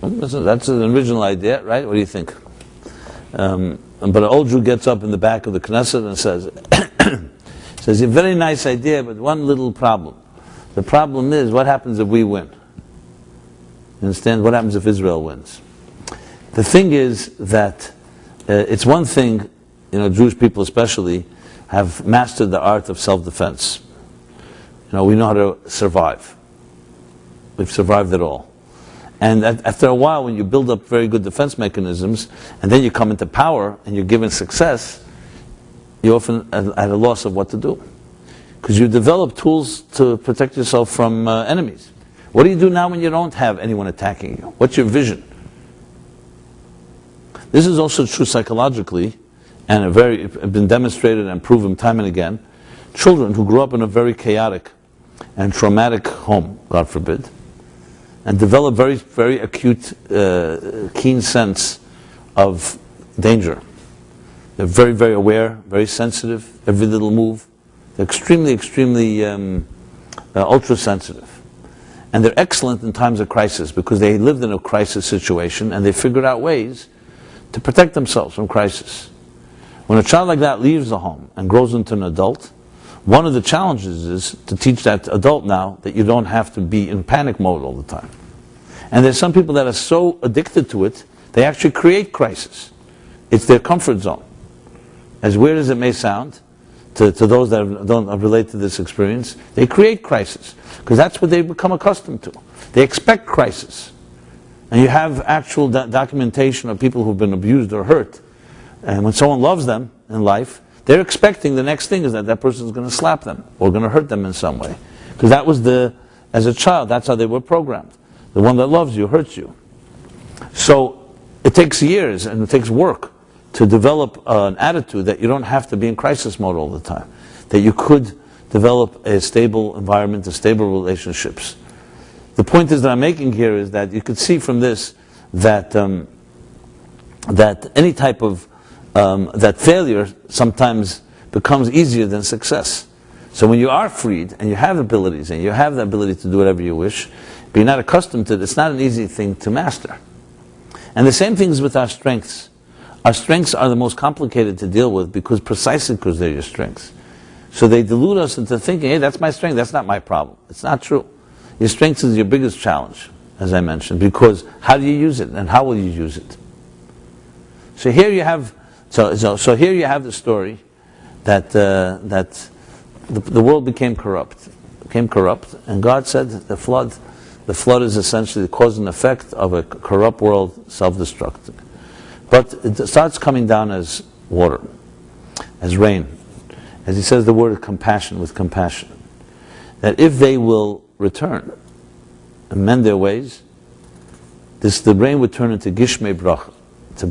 That's an original idea, right? What do you think? But an old Jew gets up in the back of the Knesset and says, a very nice idea, but one little problem. The problem is, what happens if we win? You understand? What happens if Israel wins? The thing is that it's one thing, Jewish people especially, have mastered the art of self-defense. We know how to survive. We've survived it all. And after a while, when you build up very good defense mechanisms, and then you come into power and you're given success, you're often at a loss of what to do. Because you develop tools to protect yourself from enemies. What do you do now when you don't have anyone attacking you? What's your vision? This is also true psychologically, and been demonstrated and proven time and again. Children who grew up in a very chaotic and traumatic home, God forbid, and develop very, very acute, keen sense of danger. They're very, very aware, very sensitive, every little move. They're extremely, extremely ultra-sensitive. And they're excellent in times of crisis because they lived in a crisis situation and they figured out ways to protect themselves from crisis. When a child like that leaves the home and grows into an adult, one of the challenges is to teach that adult now that you don't have to be in panic mode all the time. And there's some people that are so addicted to it, they actually create crisis. It's their comfort zone. As weird as it may sound, to those that don't relate to this experience, they create crisis, because that's what they've become accustomed to. They expect crisis. And you have actual documentation of people who've been abused or hurt. And when someone loves them in life, they're expecting the next thing is that that person is going to slap them or going to hurt them in some way. Because that was as a child, that's how they were programmed. The one that loves you hurts you. So it takes years and it takes work to develop an attitude that you don't have to be in crisis mode all the time. That you could develop a stable environment, a stable relationships. The point is that I'm making here is that you could see from this that that any type of that failure sometimes becomes easier than success. So when you are freed and you have abilities and you have the ability to do whatever you wish, but you're not accustomed to it, it's not an easy thing to master. And the same thing is with our strengths. Our strengths are the most complicated to deal with precisely because they're your strengths. So they delude us into thinking, hey, that's my strength, that's not my problem. It's not true. Your strength is your biggest challenge, as I mentioned, because how do you use it and how will you use it? So here you have So here you have the story that the world became corrupt, and God said the flood is essentially the cause and effect of a corrupt world self-destructing. But it starts coming down as water, as rain, as he says the word compassion with compassion. That if they will return and mend their ways, the rain would turn into gishmei bracha. To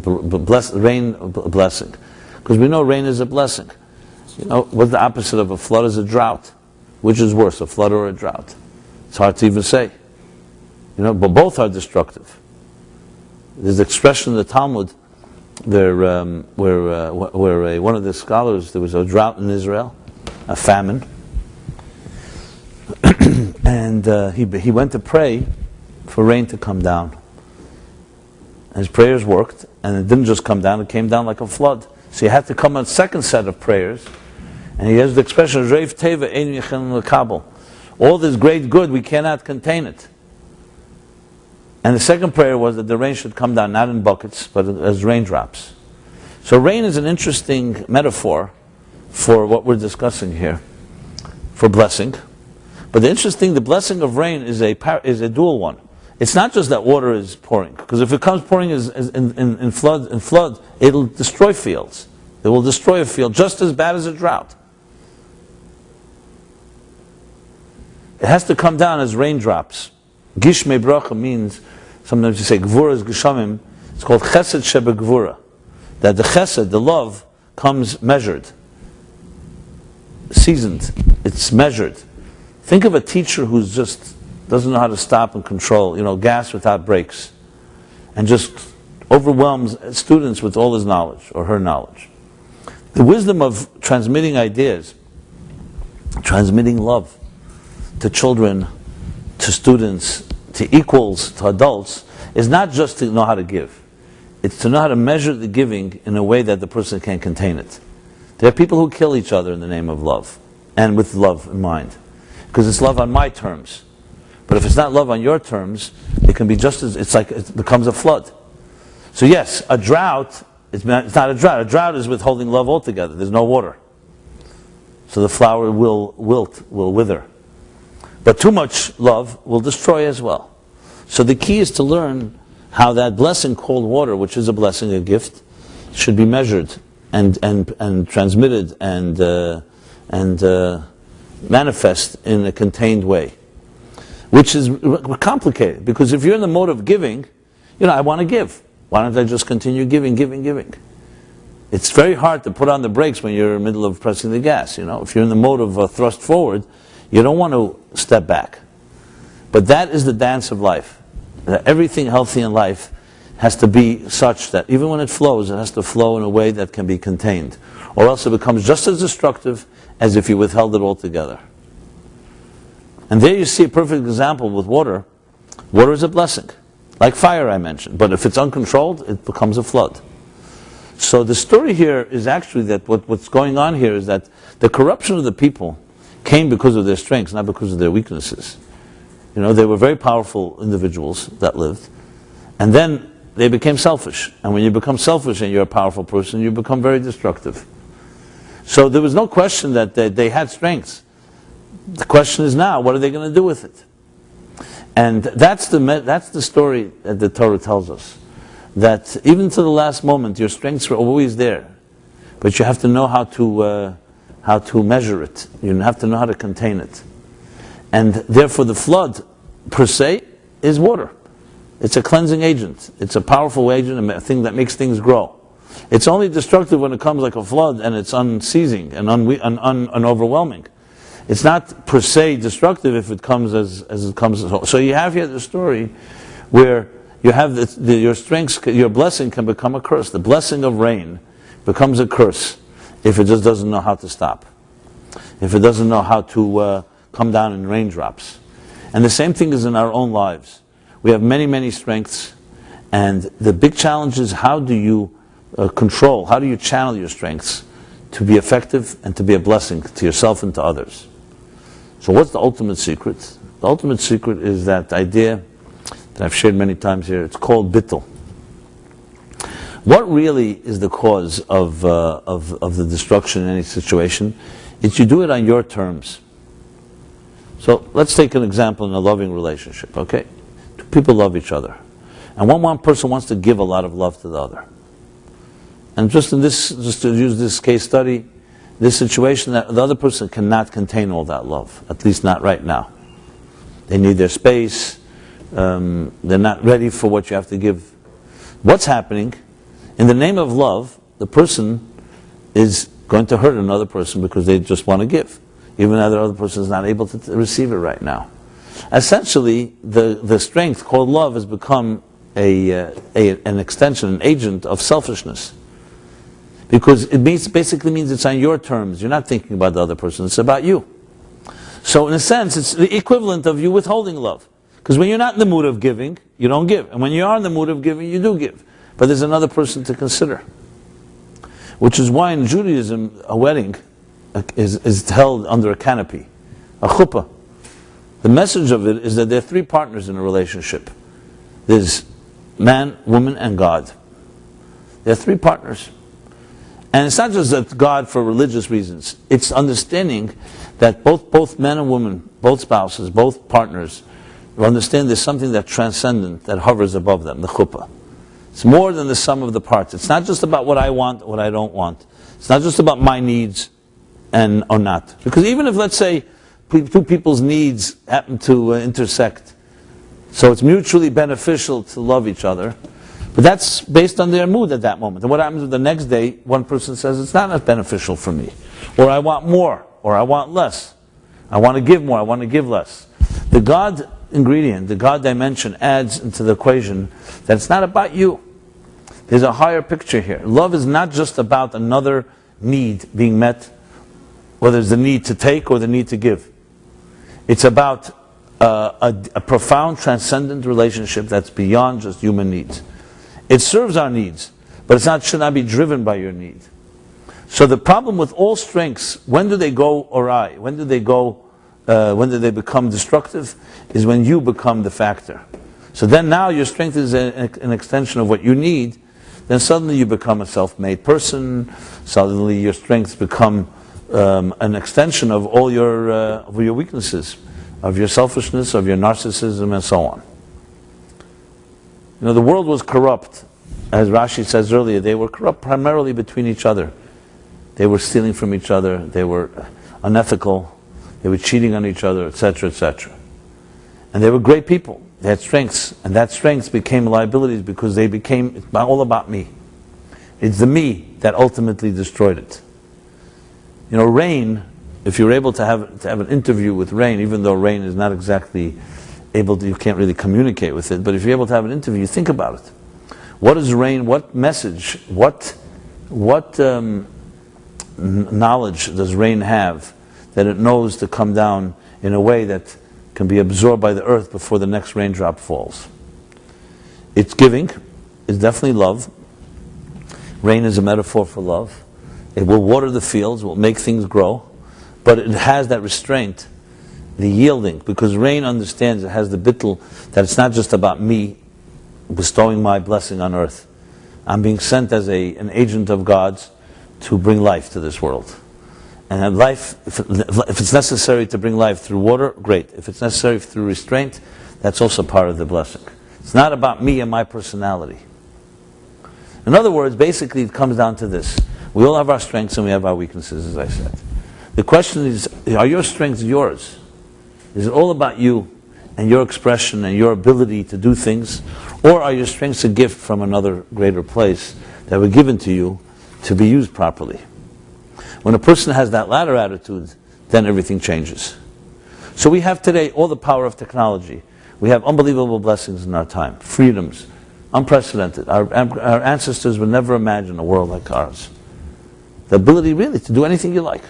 rain a blessing, because we know rain is a blessing. You know what's the opposite of a flood? Is a drought. Which is worse, a flood or a drought? It's hard to even say. You know, but both are destructive. There's an expression in the Talmud where one of the scholars, there was a drought in Israel, a famine, and he went to pray for rain to come down. His prayers worked, and it didn't just come down, it came down like a flood. So he had to come on a second set of prayers, and he has the expression, Reiv Teva Ein Yechem L'Kabel. All this great good, we cannot contain it. And the second prayer was that the rain should come down, not in buckets, but as raindrops. So rain is an interesting metaphor for what we're discussing here, for blessing. But the blessing of rain is a dual one. It's not just that water is pouring, because if it comes pouring in flood, it'll destroy fields. It will destroy a field just as bad as a drought. It has to come down as raindrops. Gishmei bracha means, sometimes you say gvura is geshamim, it's called chesed shebe gvura. That the chesed, the love, comes measured, seasoned, it's measured. Think of a teacher who's just doesn't know how to stop and control, gas without brakes, and just overwhelms students with all his knowledge or her knowledge. The wisdom of transmitting ideas, transmitting love to children, to students, to equals, to adults, is not just to know how to give. It's to know how to measure the giving in a way that the person can contain it. There are people who kill each other in the name of love, and with love in mind, because it's love on my terms. But if it's not love on your terms, it can be it becomes a flood. So yes, a drought, it's not a drought. A drought is withholding love altogether. There's no water. So the flower will wilt, will wither. But too much love will destroy as well. So the key is to learn how that blessing called water, which is a blessing, a gift, should be measured and transmitted and manifest in a contained way. Which is complicated, because if you're in the mode of giving, I want to give. Why don't I just continue giving, giving, giving? It's very hard to put on the brakes when you're in the middle of pressing the gas. If you're in the mode of thrust forward, you don't want to step back. But that is the dance of life. Everything healthy in life has to be such that even when it flows, it has to flow in a way that can be contained. Or else it becomes just as destructive as if you withheld it altogether. And there you see a perfect example with water. Water is a blessing, like fire I mentioned. But if it's uncontrolled, it becomes a flood. So the story here is actually that what's going on here is that the corruption of the people came because of their strengths, not because of their weaknesses. They were very powerful individuals that lived. And then they became selfish. And when you become selfish and you're a powerful person, you become very destructive. So there was no question that they had strengths. The question is now, what are they going to do with it? And that's the story that the Torah tells us. That even to the last moment, your strengths are always there. But you have to know how to measure it. You have to know how to contain it. And therefore the flood, per se, is water. It's a cleansing agent. It's a powerful agent, a thing that makes things grow. It's only destructive when it comes like a flood and it's unceasing and overwhelming. It's not per se destructive if it comes as it comes. So you have here the story where you have your strengths, your blessing can become a curse. The blessing of rain becomes a curse if it just doesn't know how to stop. If it doesn't know how to come down in raindrops. And the same thing is in our own lives. We have many, many strengths, and the big challenge is how do you control, how do you channel your strengths to be effective and to be a blessing to yourself and to others. So what's the ultimate secret? The ultimate secret is that idea that I've shared many times here. It's called bittul. What really is the cause of the destruction in any situation? It's you do it on your terms. So let's take an example in a loving relationship, okay? Two people love each other. And one person wants to give a lot of love to the other. And just to use this case study, this situation, that the other person cannot contain all that love, at least not right now. They need their space. They're not ready for what you have to give. What's happening? In the name of love, the person is going to hurt another person because they just want to give, even though the other person is not able to receive it right now. Essentially, the strength called love has become an extension, an agent of selfishness. Because it basically means it's on your terms. You're not thinking about the other person, it's about you. So in a sense, it's the equivalent of you withholding love. Because when you're not in the mood of giving, you don't give. And when you are in the mood of giving, you do give. But there's another person to consider. Which is why in Judaism, a wedding is held under a canopy, a chuppah. The message of it is that there are three partners in a relationship. There's man, woman, and God. There are three partners. And it's not just that God for religious reasons. It's understanding that both men and women, both spouses, both partners, understand there's something that's transcendent, that hovers above them, the chuppah. It's more than the sum of the parts. It's not just about what I want, what I don't want. It's not just about my needs or not. Because even if, let's say, two people's needs happen to intersect, so it's mutually beneficial to love each other, but that's based on their mood at that moment. And what happens if the next day one person says, it's not as beneficial for me, or I want more, or I want less. I want to give more, I want to give less. The God ingredient, the God dimension adds into the equation that it's not about you. There's a higher picture here. Love is not just about another need being met, whether it's the need to take or the need to give. It's about a profound, transcendent relationship that's beyond just human needs. It serves our needs, but should not be driven by your need. So the problem with all strengths, when do they go awry? When do they become destructive? Is when you become the factor. So then now your strength is an extension of what you need. Then suddenly you become a self-made person. Suddenly your strengths become an extension of all your weaknesses, of your selfishness, of your narcissism, and so on. The world was corrupt. As Rashi says earlier, they were corrupt primarily between each other. They were stealing from each other. They were unethical. They were cheating on each other, etc., etc. And they were great people. They had strengths, and that strengths became liabilities because they became all about me. It's the me that ultimately destroyed it. You know, rain, if you're able to have an interview with rain, even though rain is not exactly able to, you can't really communicate with it, but if you're able to have an interview, you think about it. What is rain, what message, what knowledge does rain have that it knows to come down in a way that can be absorbed by the earth before the next raindrop falls? It's giving, it's definitely love. Rain is a metaphor for love. It will water the fields, will make things grow, but it has that restraint, the yielding, because rain understands, it has the bittul, that it's not just about me bestowing my blessing on earth. I'm being sent as an agent of God's to bring life to this world. And life, if it's necessary to bring life through water, great. If it's necessary through restraint, that's also part of the blessing. It's not about me and my personality. In other words, basically it comes down to this. We all have our strengths and we have our weaknesses, as I said. The question is, are your strengths yours? Is it all about you and your expression and your ability to do things? Or are your strengths a gift from another greater place that were given to you to be used properly? When a person has that latter attitude, then everything changes. So we have today all the power of technology. We have unbelievable blessings in our time, freedoms, unprecedented. Our ancestors would never imagine a world like ours. The ability really to do anything you like.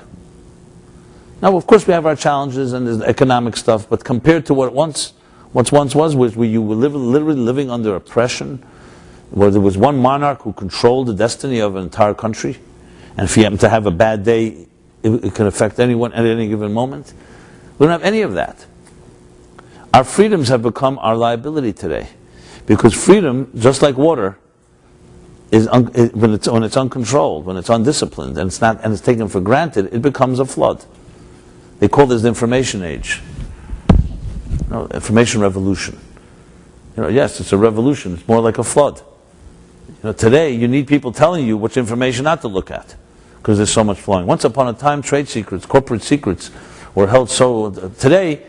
Now, of course, we have our challenges and there's economic stuff, but compared to what once was where you were literally living under oppression, where there was one monarch who controlled the destiny of an entire country, and if you happen to have a bad day, it can affect anyone at any given moment. We don't have any of that. Our freedoms have become our liability today, because freedom, just like water, is when it's uncontrolled, when it's undisciplined, and it's taken for granted, it becomes a flood. They call this the information age, information revolution. Yes, it's a revolution. It's more like a flood. Today you need people telling you which information not to look at, because there's so much flowing. Once upon a time, trade secrets, corporate secrets, were held so. Today,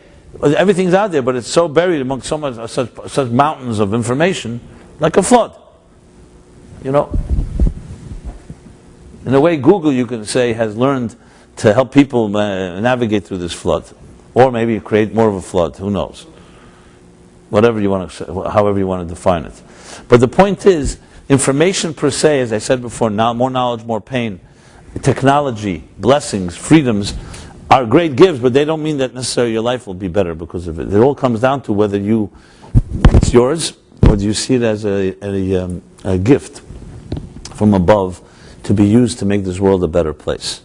everything's out there, but it's so buried among such mountains of information, like a flood. In a way, Google, you can say, has learned to help people navigate through this flood, or maybe create more of a flood. Who knows? Whatever you want to say, however you want to define it. But the point is, information per se, as I said before, now more knowledge, more pain, technology, blessings, freedoms are great gifts, but they don't mean that necessarily your life will be better because of it. It all comes down to whether it's yours, or do you see it as a gift from above to be used to make this world a better place.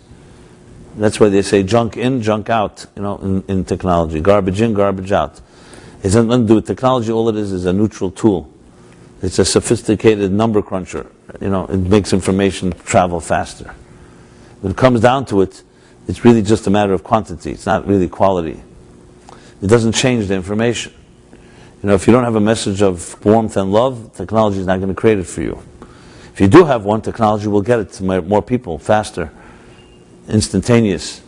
That's why they say junk in, junk out, in technology. Garbage in, garbage out. It has nothing to do with technology. All it is a neutral tool. It's a sophisticated number cruncher. It makes information travel faster. When it comes down to it, it's really just a matter of quantity. It's not really quality. It doesn't change the information. If you don't have a message of warmth and love, technology is not going to create it for you. If you do have one, technology will get it to more people faster, instantaneous.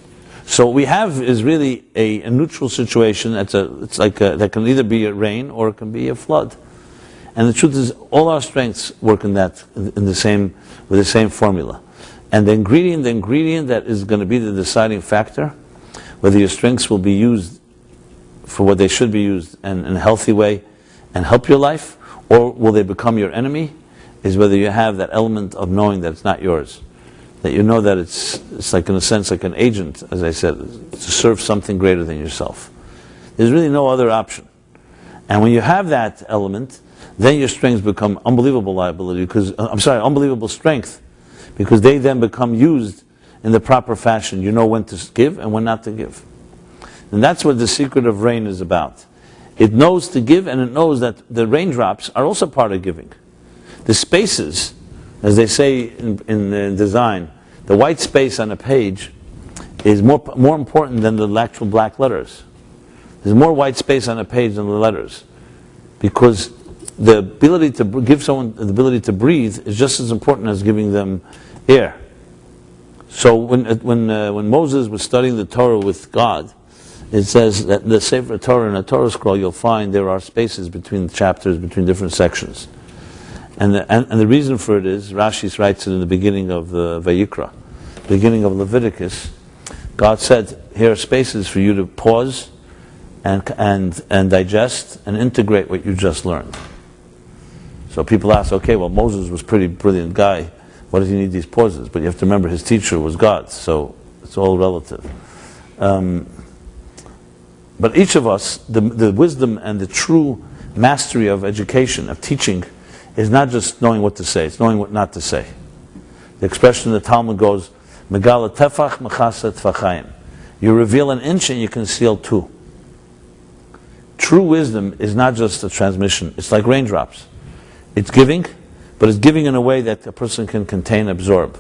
So what we have is really a neutral situation. That can either be a rain or it can be a flood. And the truth is, all our strengths work with the same formula. And the ingredient that is going to be the deciding factor, whether your strengths will be used for what they should be used and in a healthy way and help your life, or will they become your enemy, is whether you have that element of knowing that it's not yours. That you know that it's like, in a sense, like an agent, as I said, to serve something greater than yourself. There's really no other option. And when you have that element, then your strengths become unbelievable unbelievable strength, because they then become used in the proper fashion. You know when to give and when not to give. And that's what the secret of rain is about. It knows to give, and it knows that the raindrops are also part of giving. The spaces, as they say in design, the white space on a page is more important than the actual black letters. There's more white space on a page than the letters, because the ability to give someone the ability to breathe is just as important as giving them air. So when Moses was studying the Torah with God, it says that the Sefer Torah and a Torah scroll, you'll find there are spaces between chapters, between different sections. And the reason for it is, Rashi writes it in the beginning of the Vayikra, beginning of Leviticus. God said, here are spaces for you to pause and digest and integrate what you just learned. So people ask, okay, well, Moses was a pretty brilliant guy. Why does he need these pauses? But you have to remember his teacher was God, so it's all relative. But each of us, the wisdom and the true mastery of education, of teaching, is not just knowing what to say, it's knowing what not to say. The expression in the Talmud goes, Megala tefach mechasa tfachayim. You reveal an inch and you conceal two. True wisdom is not just a transmission, it's like raindrops. It's giving, but it's giving in a way that a person can contain, absorb.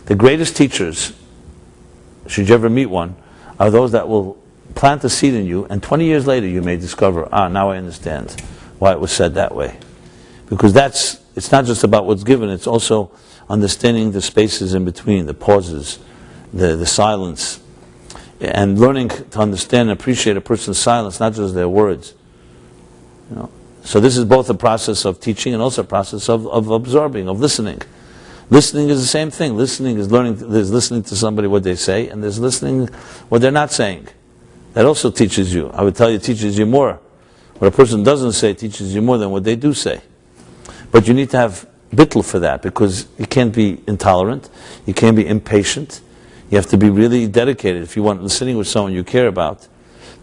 The greatest teachers, should you ever meet one, are those that will plant a seed in you, and 20 years later you may discover, now I understand why it was said that way. Because it's not just about what's given, it's also understanding the spaces in between, the pauses, the silence, and learning to understand and appreciate a person's silence, not just their words. So this is both a process of teaching and also a process of absorbing, of listening. Listening is the same thing. Listening is learning. There's listening to somebody what they say, and there's listening what they're not saying. That also teaches you. I would tell you, it teaches you more. What a person doesn't say teaches you more than what they do say. But you need to have bittul for that, because you can't be intolerant, you can't be impatient. You have to be really dedicated if you want listening with someone you care about,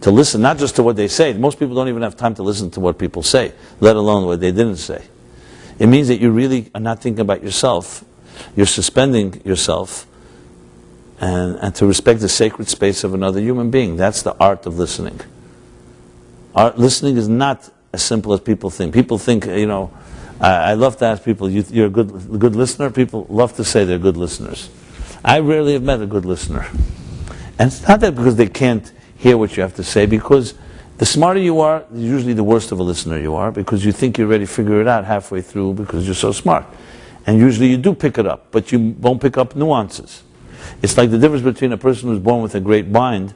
to listen not just to what they say. Most people don't even have time to listen to what people say, let alone what they didn't say. It means that you really are not thinking about yourself. You're suspending yourself and to respect the sacred space of another human being. That's the art of listening. Listening is not as simple as people think. People think, I love to ask people, you're a good listener? People love to say they're good listeners. I rarely have met a good listener. And it's not that because they can't hear what you have to say, because the smarter you are, usually the worst of a listener you are, because you think you already figure it out halfway through because you're so smart. And usually you do pick it up, but you won't pick up nuances. It's like the difference between a person who's born with a great mind,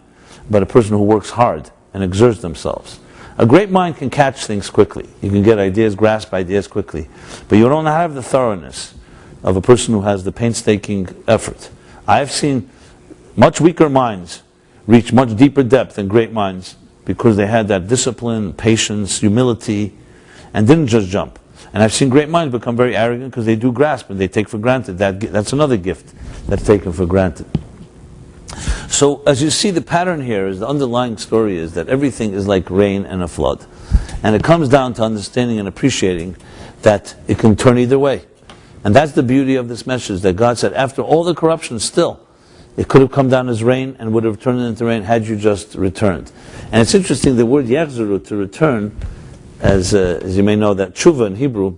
but a person who works hard and exerts themselves. A great mind can catch things quickly. You can get ideas, grasp ideas quickly. But you don't have the thoroughness of a person who has the painstaking effort. I have seen much weaker minds reach much deeper depth than great minds because they had that discipline, patience, humility, and didn't just jump. And I've seen great minds become very arrogant because they do grasp and they take for granted. That's another gift that's taken for granted. So as you see, the pattern here is, the underlying story is that everything is like rain and a flood. And it comes down to understanding and appreciating that it can turn either way. And that's the beauty of this message, that God said, after all the corruption, still, it could have come down as rain and would have turned into rain had you just returned. And it's interesting, the word yachzeru, to return, as you may know, that tshuva in Hebrew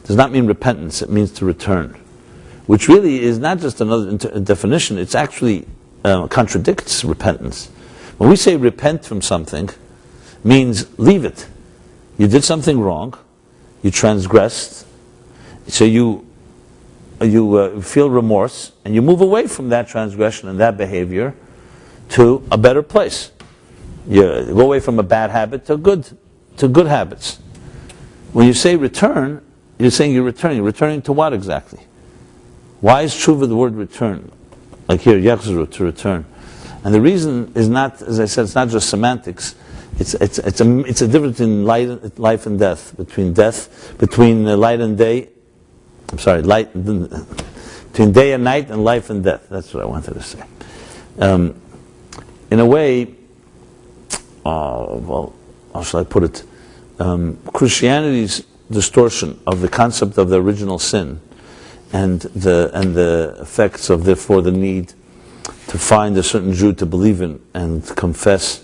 does not mean repentance, it means to return. Which really is not just another definition, it's actually contradicts repentance. When we say repent from something, means leave it. You did something wrong, you transgressed, so you feel remorse, and you move away from that transgression and that behavior to a better place. You go away from a bad habit to good habits. When you say return, you're saying you're returning. You're returning to what exactly? Why is tshuva the word return? Like here, yachzeru, to return. And the reason is not, as I said, it's not just semantics. It's a difference in life and death, between light and day. I'm sorry, between day and night and life and death. That's what I wanted to say. In a way, how shall I put it? Christianity's distortion of the concept of the original sin and the effects of, therefore, the need to find a certain Jew to believe in and confess,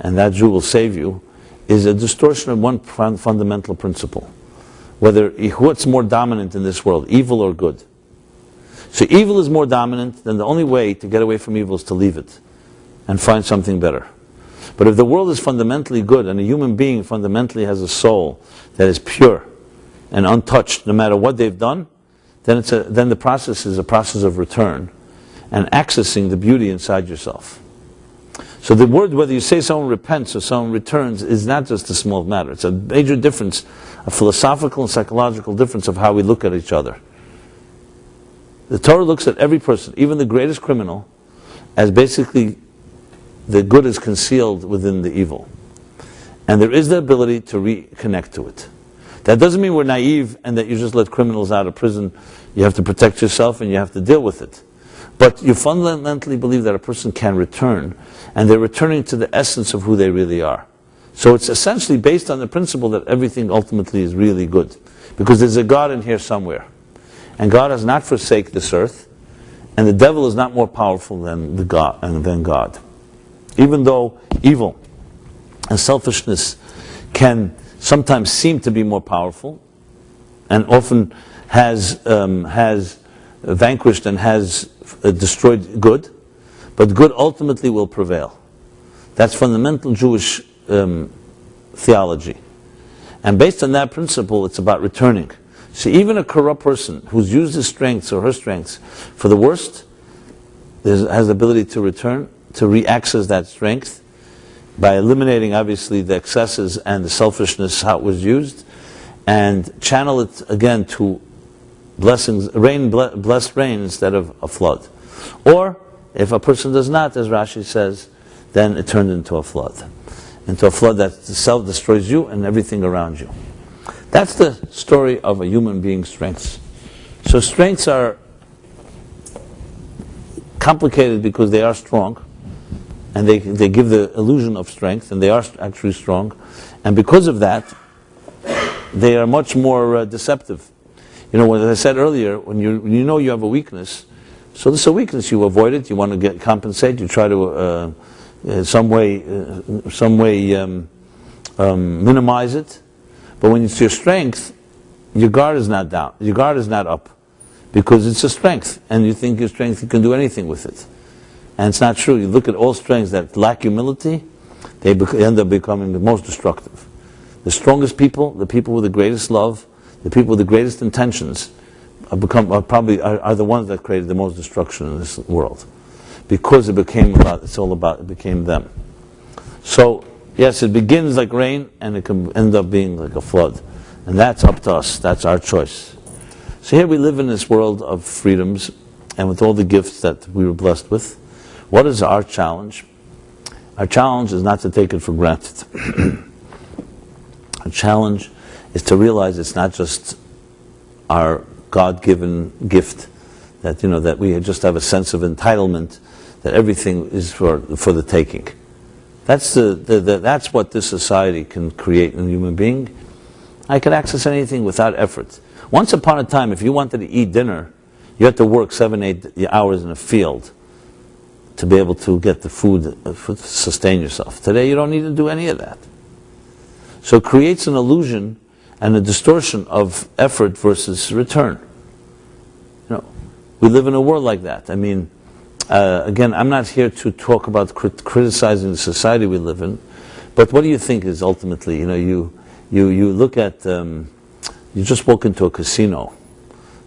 and that Jew will save you, is a distortion of one fundamental principle. What's more dominant in this world, evil or good? So evil is more dominant, then the only way to get away from evil is to leave it and find something better. But if the world is fundamentally good and a human being fundamentally has a soul that is pure and untouched no matter what they've done, then the process is a process of return and accessing the beauty inside yourself. So the word, whether you say someone repents or someone returns, is not just a small matter. It's a major difference, a philosophical and psychological difference of how we look at each other. The Torah looks at every person, even the greatest criminal, as basically the good is concealed within the evil. And there is the ability to reconnect to it. That doesn't mean we're naive and that you just let criminals out of prison. You have to protect yourself and you have to deal with it. But you fundamentally believe that a person can return, and they're returning to the essence of who they really are. So it's essentially based on the principle that everything ultimately is really good. Because there's a God in here somewhere. And God has not forsaken this earth, and the devil is not more powerful than God. Even though evil and selfishness can sometimes seem to be more powerful, and often has vanquished and has destroyed good, but good ultimately will prevail. That's fundamental Jewish theology. And based on that principle, it's about returning. See, even a corrupt person who's used his strengths or her strengths for the worst has the ability to return, to re-access that strength by eliminating, obviously, the excesses and the selfishness, how it was used, and channel it again to blessings, blessed rain instead of a flood. Or, if a person does not, as Rashi says, then it turned into a flood that self-destroys you and everything around you. That's the story of a human being's strengths. So strengths are complicated because they are strong, and they give the illusion of strength, and they are actually strong, and because of that, they are much more deceptive. You know, as I said earlier, when you know you have a weakness, so this is a weakness, you avoid it, you want to compensate, you try to some way minimize it. But when it's your strength, your guard is not down, your guard is not up, because it's a strength, and you think your strength, you can do anything with it. And it's not true. You look at all strengths that lack humility, they end up becoming the most destructive. The strongest people, the people with the greatest love, the people with the greatest intentions, are the ones that created the most destruction in this world, because it became them. So yes, it begins like rain, and it can end up being like a flood, and that's up to us. That's our choice. So here we live in this world of freedoms, and with all the gifts that we were blessed with. What is our challenge? Our challenge is not to take it for granted. Our challenge is to realize it's not just our God-given gift, that we just have a sense of entitlement, that everything is for the taking. That's that's what this society can create in a human being. I could access anything without effort. Once upon a time, if you wanted to eat dinner, you had to work 7-8 hours in a field to be able to get the food to sustain yourself. Today you don't need to do any of that. So it creates an illusion and a distortion of effort versus return. We live in a world like that. I mean, again, I'm not here to talk about criticizing the society we live in, but what do you think is ultimately, you look at, you just walk into a casino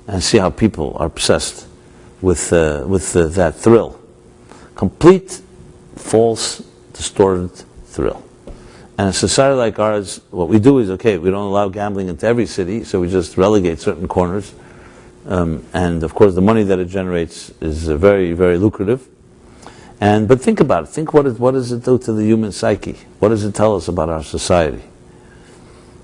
and see how people are obsessed with that thrill. Complete, false, distorted thrill. And a society like ours, what we do is, okay, we don't allow gambling into every city, so we just relegate certain corners. And of course the money that it generates is very, very lucrative. But think about it. Think what does it do to the human psyche? What does it tell us about our society?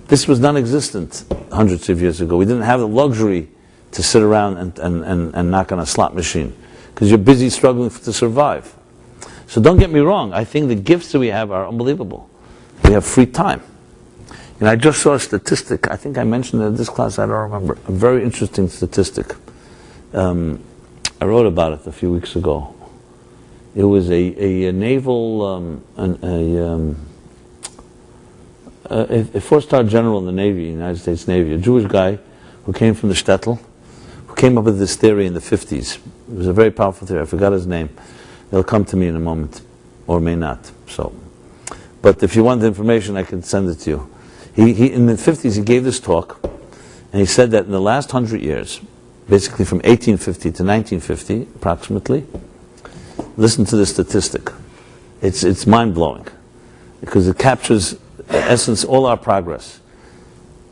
This was non-existent hundreds of years ago. We didn't have the luxury to sit around and knock on a slot machine, because you're busy struggling to survive. So don't get me wrong, I think the gifts that we have are unbelievable. We have free time. And I just saw a statistic, I think I mentioned it in this class, I don't remember, a very interesting statistic. I wrote about it a few weeks ago. It was a naval, a four-star general in the Navy, United States Navy, a Jewish guy who came from the shtetl, who came up with this theory in the 50s. It was a very powerful theory, I forgot his name. It'll come to me in a moment, or may not. But if you want the information, I can send it to you. He in the 50s, he gave this talk, and he said that in the last 100 years, basically from 1850 to 1950, approximately, listen to this statistic. It's mind-blowing because it captures, in essence, all our progress.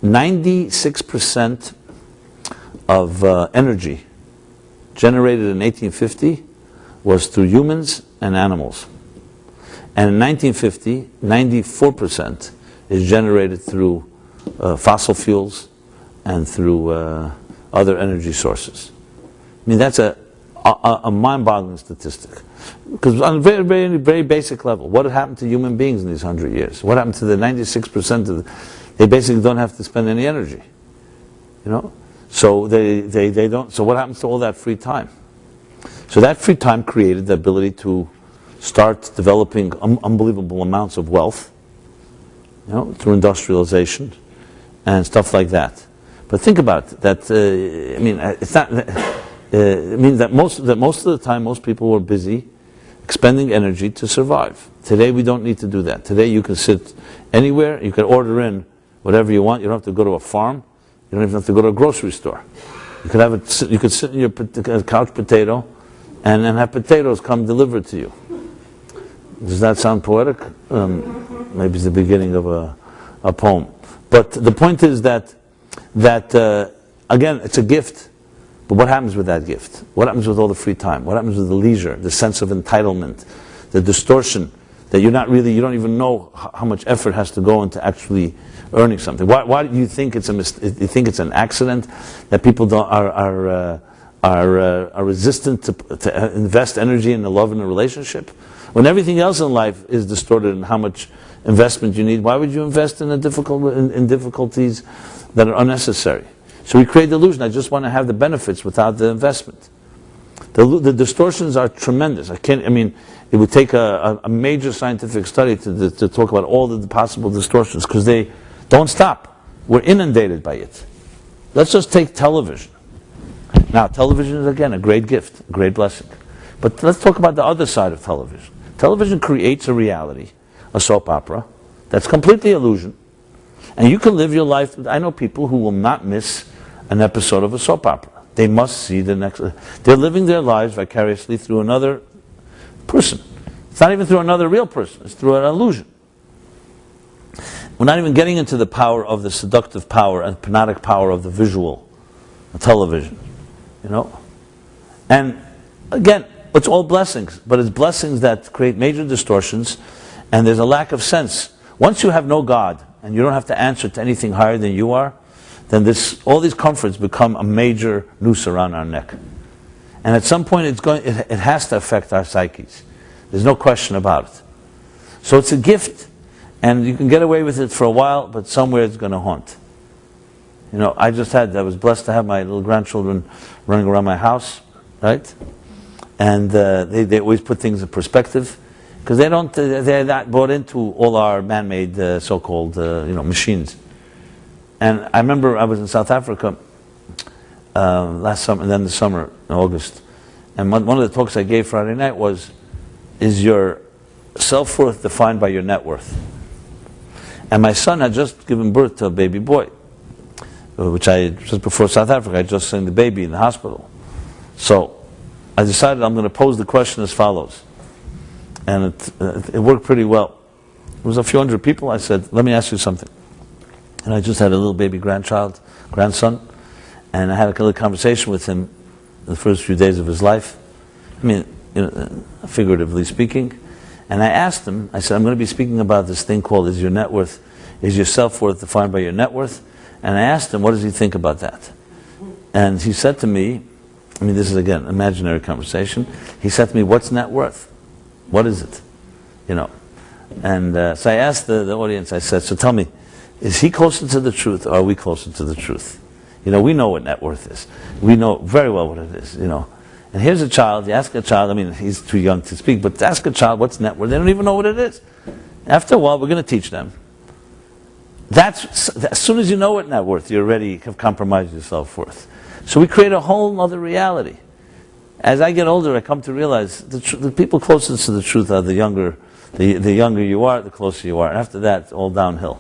96% of energy generated in 1850 was through humans and animals. And in 1950, 94% is generated through fossil fuels and through other energy sources. I mean, that's a mind-boggling statistic. Because on a very, very, very basic level, what happened to human beings in these 100 years? What happened to the 96% of they basically don't have to spend any energy. You know? So they don't. So what happens to all that free time? So that free time created the ability to start developing unbelievable amounts of wealth, you know, through industrialization and stuff like that. But think about it, that. I mean, it's not. It means that most of the time, most people were busy expending energy to survive. Today, we don't need to do that. Today, you can sit anywhere. You can order in whatever you want. You don't have to go to a farm. You don't even have to go to a grocery store. You could have it. You could sit in your couch potato, and then have potatoes come delivered to you. Does that sound poetic? Maybe it's the beginning of a poem. But the point is that again, it's a gift. But what happens with that gift? What happens with all the free time? What happens with the leisure, the sense of entitlement, the distortion that you don't even know how much effort has to go into actually earning something? Why do you think it's you think it's an accident that people are resistant to invest energy in the love and the relationship? When everything else in life is distorted in how much investment you need, why would you invest in difficulties that are unnecessary? So we create the illusion. I just want to have the benefits without the investment. The distortions are tremendous. It would take a major scientific study to talk about all the possible distortions because they don't stop. We're inundated by it. Let's just take television. Now, television is, again, a great gift, a great blessing. But let's talk about the other side of television. Television creates a reality, a soap opera, that's completely illusion. And you can live your life. I know people who will not miss an episode of a soap opera. They must see the next. They're living their lives vicariously through another person. It's not even through another real person. It's through an illusion. We're not even getting into the power of the seductive power and hypnotic power of the visual, the television. You know? And again, it's all blessings, but it's blessings that create major distortions, and there's a lack of sense. Once you have no God, and you don't have to answer to anything higher than you are, then all these comforts become a major noose around our neck. And at some point it has to affect our psyches. There's no question about it. So it's a gift, and you can get away with it for a while, but somewhere it's going to haunt. You know, I was blessed to have my little grandchildren running around my house, right? And they always put things in perspective, because they're not bought into all our man-made so-called machines. And I remember I was in South Africa last summer, and then the summer in August, and one of the talks I gave Friday night was, "Is your self-worth defined by your net worth?" And my son had just given birth to a baby boy, just before South Africa, I just seen the baby in the hospital. So I decided I'm going to pose the question as follows. And it worked pretty well. It was a few hundred people. I said, "Let me ask you something." And I just had a little baby grandson, and I had a little conversation with him the first few days of his life. Figuratively speaking. And I asked him, I said, "I'm going to be speaking about this thing called is your self-worth defined by your net worth?" And I asked him, what does he think about that? And he said to me, this is again, imaginary conversation. He said to me, "What's net worth? What is it?" And so I asked the audience, I said, "So tell me, is he closer to the truth, or are we closer to the truth?" We know what net worth is. We know very well what it is, And here's a child, you ask a child, he's too young to speak, but ask a child what's net worth, they don't even know what it is. After a while, we're going to teach them. As soon as you know what net worth, you already have compromised your self-worth. So we create a whole other reality. As I get older, I come to realize the people closest to the truth are the younger you are, the closer you are. And after that, it's all downhill.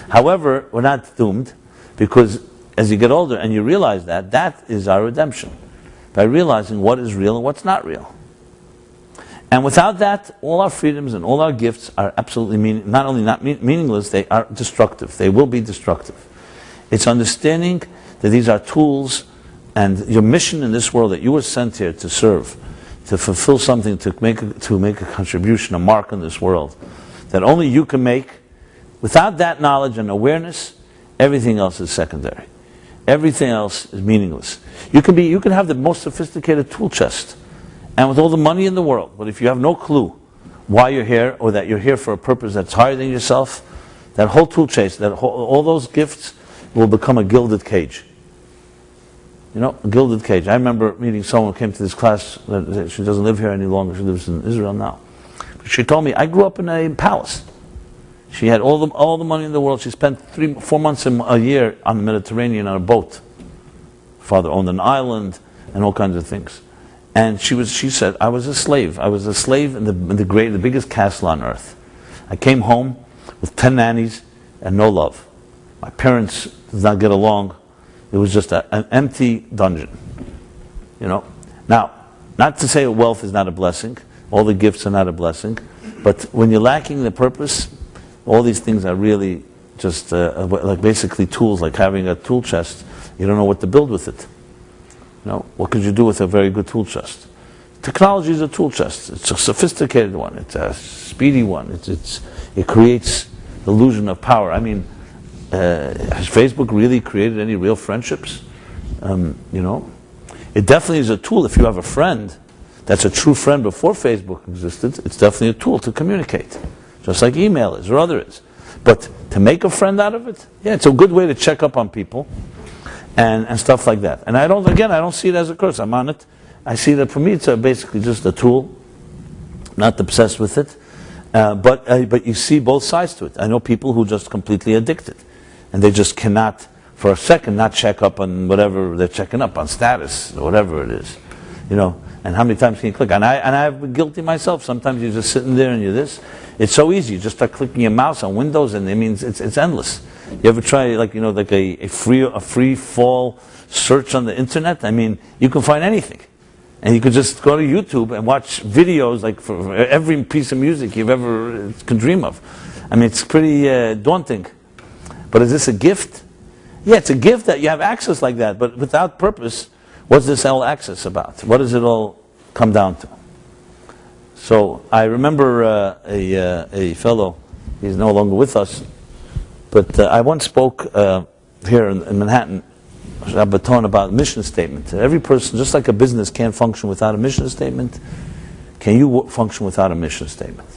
However, we're not doomed, because as you get older and you realize that is our redemption. By realizing what is real and what's not real. And without that, all our freedoms and all our gifts are absolutely not only not meaningless, they are destructive. They will be destructive. It's understanding that these are tools, and your mission in this world, that you were sent here to serve, to fulfill something, to make a contribution, a mark in this world, that only you can make. Without that knowledge and awareness, everything else is secondary. Everything else is meaningless. You can have the most sophisticated tool chest, and with all the money in the world, but if you have no clue why you're here, or that you're here for a purpose that's higher than yourself, that whole tool chest, all those gifts will become a gilded cage. You know, a gilded cage. I remember meeting someone who came to this class. She doesn't live here any longer. She lives in Israel now. But she told me, I grew up in a palace. She had all the money in the world. She spent 4 months a year on the Mediterranean on a boat. Father owned an island and all kinds of things. And she said, I was a slave. I was a slave in the biggest castle on earth. I came home with 10 nannies and no love. My parents did not get along. It was just an empty dungeon. You know. Now, not to say wealth is not a blessing. All the gifts are not a blessing. But when you're lacking the purpose, all these things are really just like basically tools, like having a tool chest. You don't know what to build with it. You know, what could you do with a very good tool chest? Technology is a tool chest. It's a sophisticated one. It's a speedy one. It creates the illusion of power. I mean, has Facebook really created any real friendships? You know, it definitely is a tool. If you have a friend that's a true friend before Facebook existed, it's definitely a tool to communicate, just like email is or other is. But to make a friend out of it, yeah, it's a good way to check up on people and stuff like that. And I don't see it as a curse. I'm on it. I see that for me, it's basically just a tool, not obsessed with it. But you see both sides to it. I know people who are just completely addicted, and they just cannot, for a second, not check up on whatever they're checking up on, status or whatever it is, you know. And how many times can you click? And I've been guilty myself. Sometimes you're just sitting there and you're this. It's so easy. You just start clicking your mouse on Windows, and it means it's endless. You ever try like a free fall search on the internet? I mean, you can find anything. And you could just go to YouTube and watch videos like for every piece of music you've ever can dream of. I mean, it's pretty daunting. But is this a gift? Yeah, it's a gift that you have access like that. But without purpose, what's this all access about? What does it all come down to? So I remember a fellow, he's no longer with us, but I once spoke here in Manhattan, Shabbaton, about mission statement. Every person, just like a business can't function without a mission statement, can you function without a mission statement?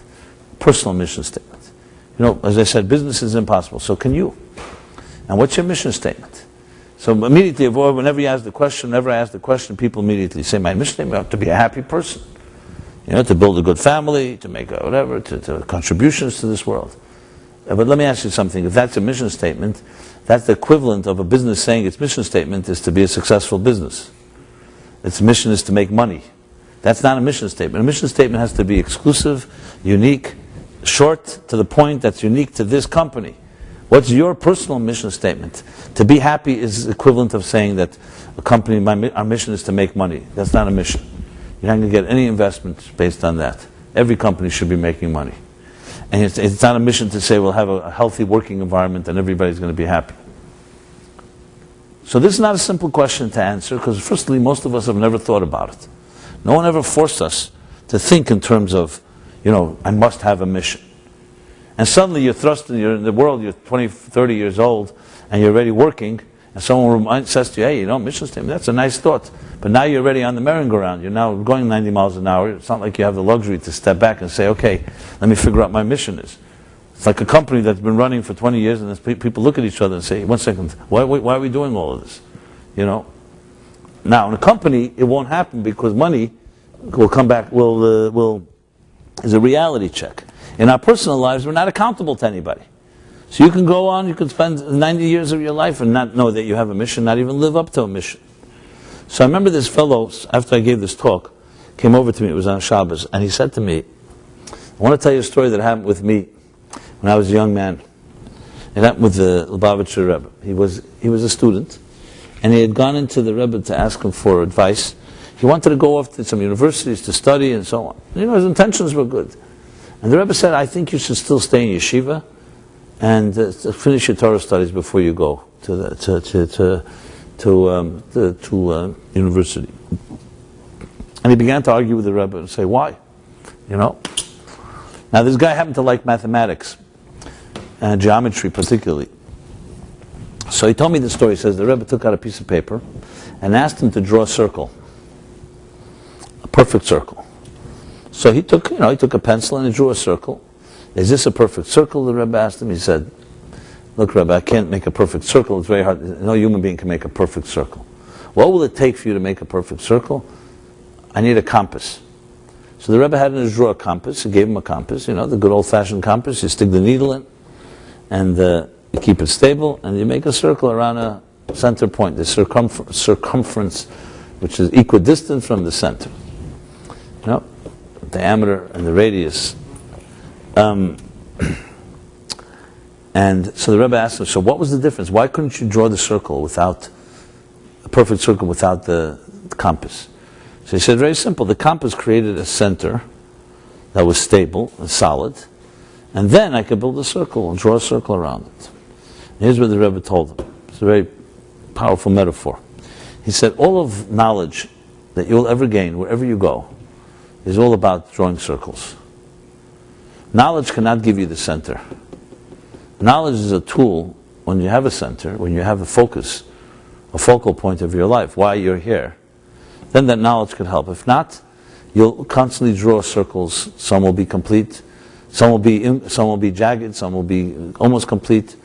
Personal mission statement. You know, as I said, business is impossible, so can you? And what's your mission statement? So immediately, whenever I ask the question, people immediately say, my mission statement is to be a happy person. You know, to build a good family, to make whatever, to contributions to this world. But let me ask you something. If that's a mission statement, that's the equivalent of a business saying its mission statement is to be a successful business. Its mission is to make money. That's not a mission statement. A mission statement has to be exclusive, unique, short, to the point, that's unique to this company. What's your personal mission statement? To be happy is equivalent of saying that a company, our mission is to make money. That's not a mission. You're not going to get any investments based on that. Every company should be making money. And it's not a mission to say we'll have a healthy working environment and everybody's going to be happy. So this is not a simple question to answer, because firstly, most of us have never thought about it. No one ever forced us to think in terms of, you know, I must have a mission. And suddenly you're thrust in the world, you're 20, 30 years old, and you're already working, and someone says to you, hey, you know, mission statement, that's a nice thought. But now you're already on the merry-go-round. You're now going 90 miles an hour. It's not like you have the luxury to step back and say, okay, let me figure out what my mission is. It's like a company that's been running for 20 years, and people look at each other and say, 1 second, why are we doing all of this? You know? Now, in a company, it won't happen because money will come back, is a reality check. In our personal lives, we're not accountable to anybody. So you can go on, you can spend 90 years of your life and not know that you have a mission, not even live up to a mission. So I remember this fellow, after I gave this talk, came over to me, it was on Shabbos, and he said to me, I want to tell you a story that happened with me when I was a young man. It happened with the Lubavitcher Rebbe. He was a student, and he had gone into the Rebbe to ask him for advice. He wanted to go off to some universities to study and so on. His intentions were good. And the Rebbe said, I think you should still stay in yeshiva and finish your Torah studies before you go to university. And he began to argue with the Rebbe and say, why? Now this guy happened to like mathematics and geometry particularly. So he told me the story. He says the Rebbe took out a piece of paper and asked him to draw a circle, a perfect circle. So he took a pencil and he drew a circle. Is this a perfect circle? The Rebbe asked him. He said, look, Rebbe, I can't make a perfect circle. It's very hard. No human being can make a perfect circle. What will it take for you to make a perfect circle? I need a compass. So the Rebbe had him draw a compass. He gave him a compass, the good old-fashioned compass. You stick the needle in, and you keep it stable, and you make a circle around a center point, the circumference, which is equidistant from the center. Diameter and the radius. And so the Rebbe asked him, so what was the difference? Why couldn't you draw the circle a perfect circle without the compass? So he said, very simple. The compass created a center that was stable and solid, and then I could build a circle and draw a circle around it. And here's what the Rebbe told him. It's a very powerful metaphor. He said, all of knowledge that you'll ever gain, wherever you go, is all about drawing circles. Knowledge cannot give you the center. Knowledge is a tool when you have a center, when you have a focus, a focal point of your life, why you're here. Then that knowledge could help. If not, you'll constantly draw circles. Some will be complete, some will be jagged, some will be almost complete.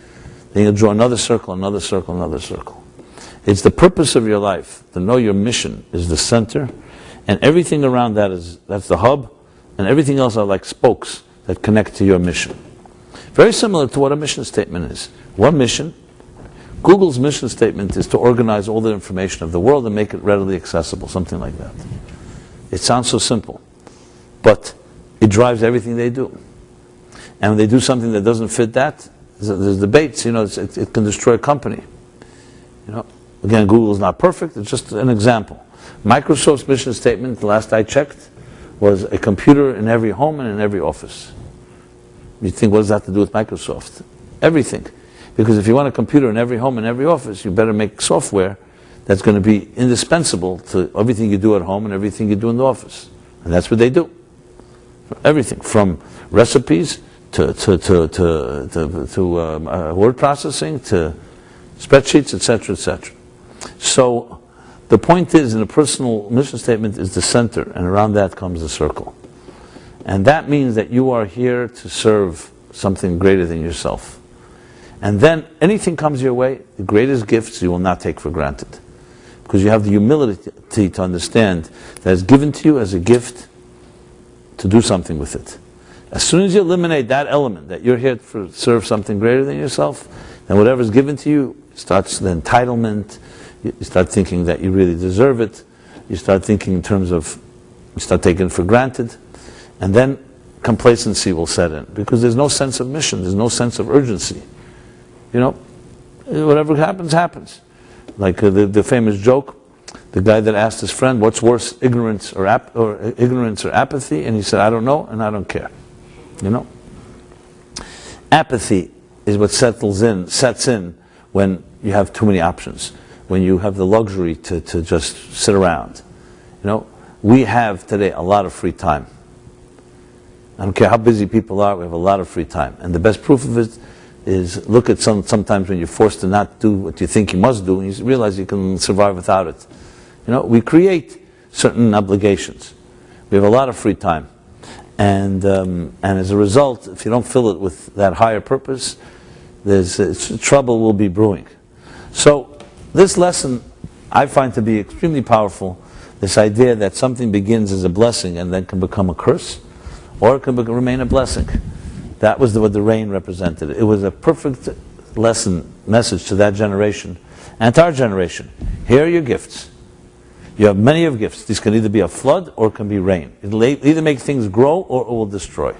Then you'll draw another circle, another circle, another circle. It's the purpose of your life to know your mission is the center, and everything around that's the hub, and everything else are like spokes that connect to your mission. Very similar to what a mission statement is. One mission. Google's mission statement is to organize all the information of the world and make it readily accessible, something like that. It sounds so simple, but it drives everything they do. And when they do something that doesn't fit that, there's debates, it can destroy a company. Again, Google is not perfect, it's just an example. Microsoft's mission statement, the last I checked, was a computer in every home and in every office. You think, what does that have to do with Microsoft? Everything. Because if you want a computer in every home and every office, you better make software that's going to be indispensable to everything you do at home and everything you do in the office. And that's what they do. Everything, from recipes to word processing to spreadsheets, etc., etc. So the point is, in a personal mission statement is the center, and around that comes the circle. And that means that you are here to serve something greater than yourself. And then anything comes your way, the greatest gifts you will not take for granted. Because you have the humility to understand that it's given to you as a gift to do something with it. As soon as you eliminate that element, that you're here to serve something greater than yourself, then whatever's given to you starts the entitlement. You start thinking that you really deserve it. You start thinking in terms of, you start taking it for granted. And then complacency will set in. Because there's no sense of mission, there's no sense of urgency. Whatever happens, happens. Like the famous joke, the guy that asked his friend, what's worse, ignorance or apathy? And he said, I don't know and I don't care. Apathy is what sets in when you have too many options, when you have the luxury to just sit around. We have today a lot of free time. I don't care how busy people are, we have a lot of free time. And the best proof of it is look at sometimes when you're forced to not do what you think you must do, and you realize you can survive without it. We create certain obligations. We have a lot of free time. And as a result, if you don't fill it with that higher purpose, trouble will be brewing. So this lesson I find to be extremely powerful, this idea that something begins as a blessing and then can become a curse, or it can remain a blessing. That was what the rain represented. It was a perfect message to that generation and to our generation. Here are your gifts. You have many of gifts. These can either be a flood or it can be rain. It'll either make things grow or it will destroy.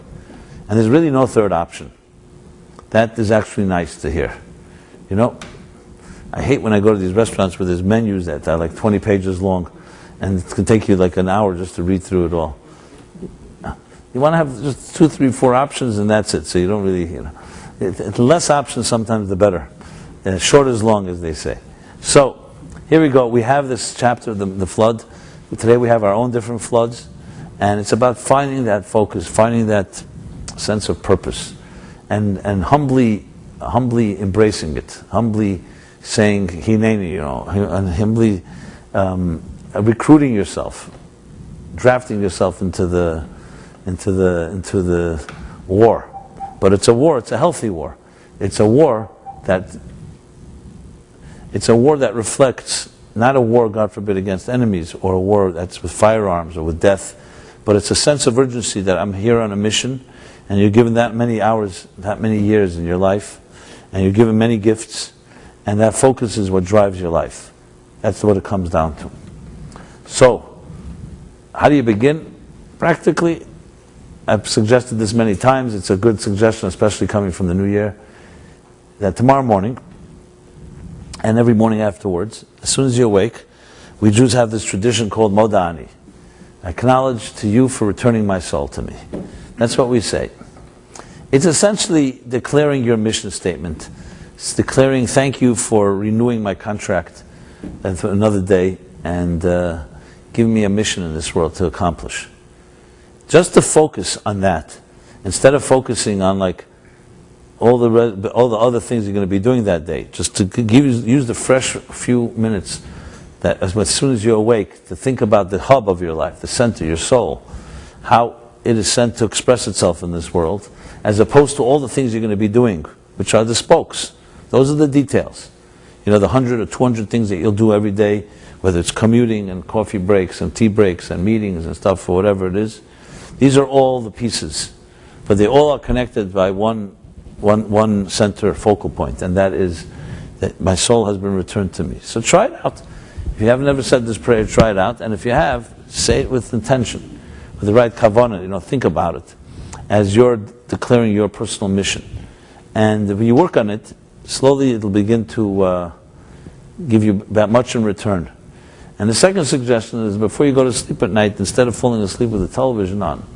And there's really no third option. That is actually nice to hear. I hate when I go to these restaurants where there's menus that are like 20 pages long, and it can take you like an hour just to read through it all. You want to have just 2, 3, 4 options, and that's it. So you don't really, the less options sometimes the better. Short is long, as they say. So here we go. We have this chapter, the flood. Today we have our own different floods, and it's about finding that focus, finding that sense of purpose, and humbly embracing it, humbly saying Hineni, and humbly recruiting yourself, drafting yourself into the war. But it's a war. It's a healthy war. It's a war that reflects not a war, God forbid, against enemies, or a war that's with firearms or with death, but it's a sense of urgency that I'm here on a mission, and you're given that many hours, that many years in your life, and you're given many gifts, and that focus is what drives your life. That's what it comes down to. So, how do you begin? Practically, I've suggested this many times, it's a good suggestion, especially coming from the new year, that tomorrow morning, and every morning afterwards, as soon as you awake, we Jews have this tradition called Modani. Acknowledge to you for returning my soul to me. That's what we say. It's essentially declaring your mission statement. It's declaring thank you for renewing my contract for another day and giving me a mission in this world to accomplish. Just to focus on that, instead of focusing on like all the other things you're going to be doing that day, just to use the fresh few minutes that as soon as you're awake, to think about the hub of your life, the center, your soul, how it is sent to express itself in this world, as opposed to all the things you're going to be doing, which are the spokes. Those are the details. The 100 or 200 things that you'll do every day, whether it's commuting and coffee breaks and tea breaks and meetings and stuff or whatever it is. These are all the pieces, but they all are connected by one center focal point, and that is that my soul has been returned to me. So try it out. If you have never said this prayer, try it out, and if you have, say it with intention, with the right kavanah. Think about it as you're declaring your personal mission, and when you work on it, slowly it'll begin to give you that much in return. And the second suggestion is, before you go to sleep at night, instead of falling asleep with the television on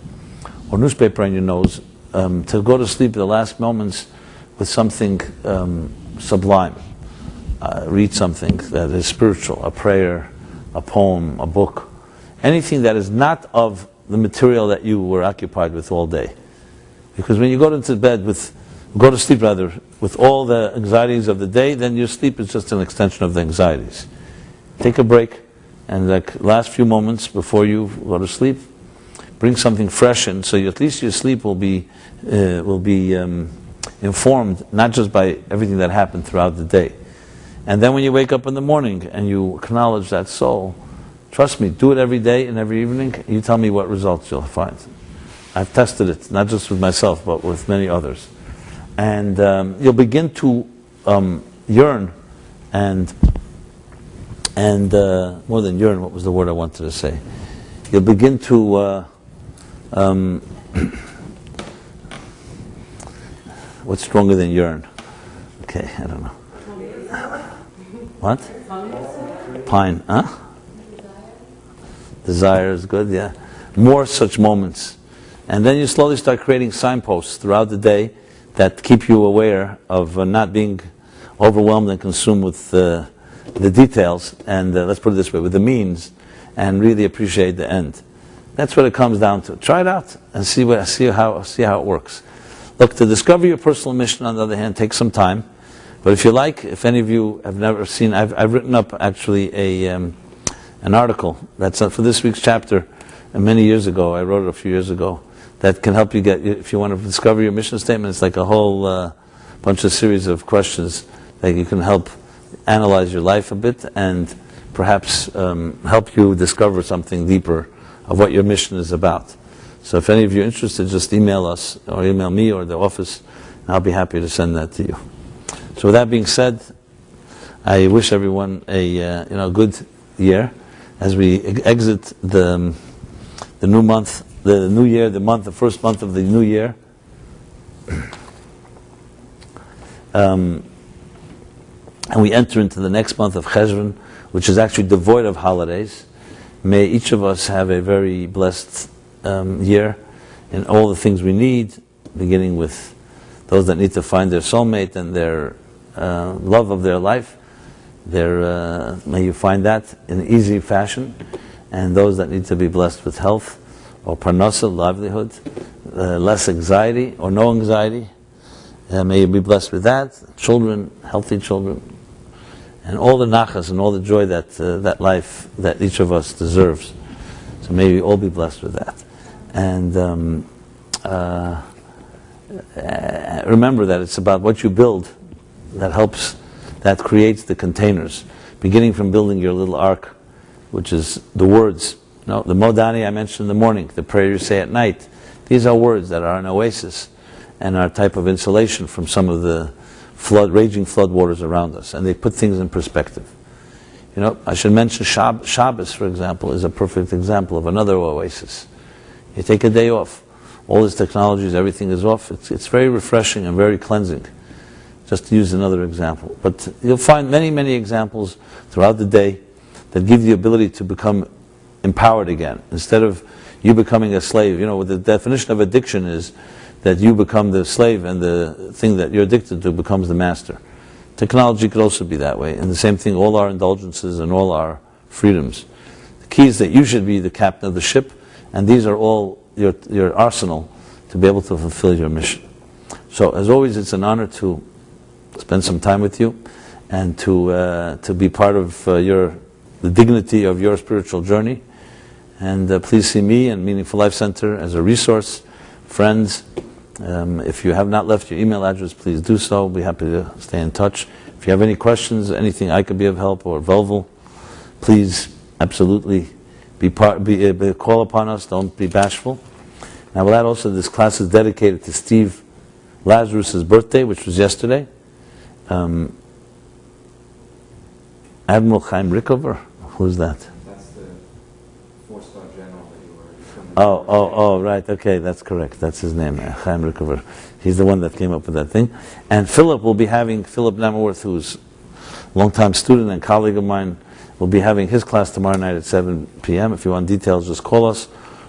or newspaper on your nose, to go to sleep the last moments with something sublime. Read something that is spiritual, a prayer, a poem, a book, anything that is not of the material that you were occupied with all day. Because when you go to sleep with all the anxieties of the day, then your sleep is just an extension of the anxieties. Take a break, and like last few moments before you go to sleep, bring something fresh in, so at least your sleep will be informed not just by everything that happened throughout the day. And then when you wake up in the morning and you acknowledge that soul, trust me, do it every day and every evening. You tell me what results you'll find. I've tested it, not just with myself, but with many others. And you'll begin to yearn and more than yearn, what was the word I wanted to say? You'll begin to what's stronger than yearn? Okay, I don't know. What? Pine, huh? Desire is good, yeah. More such moments. And then you slowly start creating signposts throughout the day that keep you aware of not being overwhelmed and consumed with the details, and let's put it this way, with the means, and really appreciate the end. That's what it comes down to. Try it out and see how it works. Look, to discover your personal mission, on the other hand, takes some time. But if you like, if any of you have never seen, I've written up actually an article that's for this week's chapter. And many years ago, I wrote it a few years ago, that can help you get, if you want to discover your mission statement, it's like a whole bunch of series of questions that you can help analyze your life a bit and perhaps help you discover something deeper of what your mission is about. So if any of you are interested, just email us or email me or the office, and I'll be happy to send that to you. So with that being said, I wish everyone a good year as we exit the new month, the new year, the first month of the new year. And we enter into the next month of Cheshvan, which is actually devoid of holidays. May each of us have a very blessed year in all the things we need, beginning with those that need to find their soulmate and their love of their life. May you find that in easy fashion, and those that need to be blessed with health or parnasa, livelihood, less anxiety or no anxiety. May you be blessed with that. Children, healthy children, and all the nachas and all the joy that life that each of us deserves. So may we all be blessed with that. And remember that it's about what you build that helps, that creates the containers. Beginning from building your little ark, which is the words. No, the modani I mentioned in the morning, the prayer you say at night. These are words that are an oasis and are a type of insulation from some of the raging flood waters around us, and they put things in perspective. You know, I should mention Shabbos, for example, is a perfect example of another oasis. You take a day off, all these technologies, everything is off. It's very refreshing and very cleansing. Just to use another example. But you'll find many, many examples throughout the day that give you the ability to become empowered again. Instead of you becoming a slave. You know, the definition of addiction is that you become the slave and the thing that you're addicted to becomes the master. Technology could also be that way. And the same thing, all our indulgences and all our freedoms. The key is that you should be the captain of the ship, and these are all your arsenal to be able to fulfill your mission. So, as always, it's an honor to spend some time with you and to be part of the dignity of your spiritual journey. And please see me and Meaningful Life Center as a resource. Friends, if you have not left your email address, please do so. We'll be happy to stay in touch. If you have any questions, anything I could be of help, or Velvel, please absolutely call upon us. Don't be bashful. Now, with that also, this class is dedicated to Steve Lazarus' birthday, which was yesterday. Admiral Chaim Rickover, who's that? That's the four-star general that you were. Oh, right, okay, that's correct. That's his name, Chaim Rickover. He's the one that came up with that thing. And Philip Nammerworth, who's a longtime student and colleague of mine, will be having his class tomorrow night at 7 p.m. If you want details, just call us,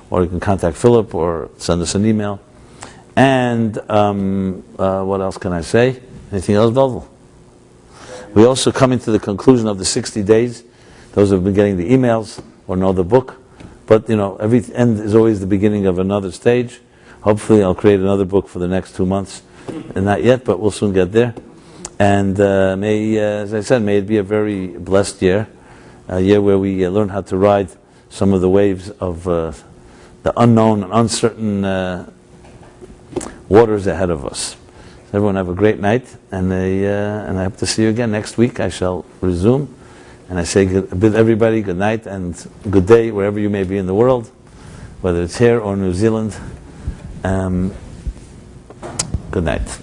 or you can contact Philip, or send us an email. And what else can I say? Anything else, Velvel? We also coming to the conclusion of the 60 days. Those who have been getting the emails or know the book. But, you know, every end is always the beginning of another stage. Hopefully I'll create another book for the next 2 months. And not yet, but we'll soon get there. And may, as I said, may it be a very blessed year. A year where we learn how to ride some of the waves of the unknown and uncertain waters ahead of us. So everyone have a great night, and I hope to see you again next week. I shall resume, and I say bid everybody good night and good day wherever you may be in the world, whether it's here or New Zealand. Good night.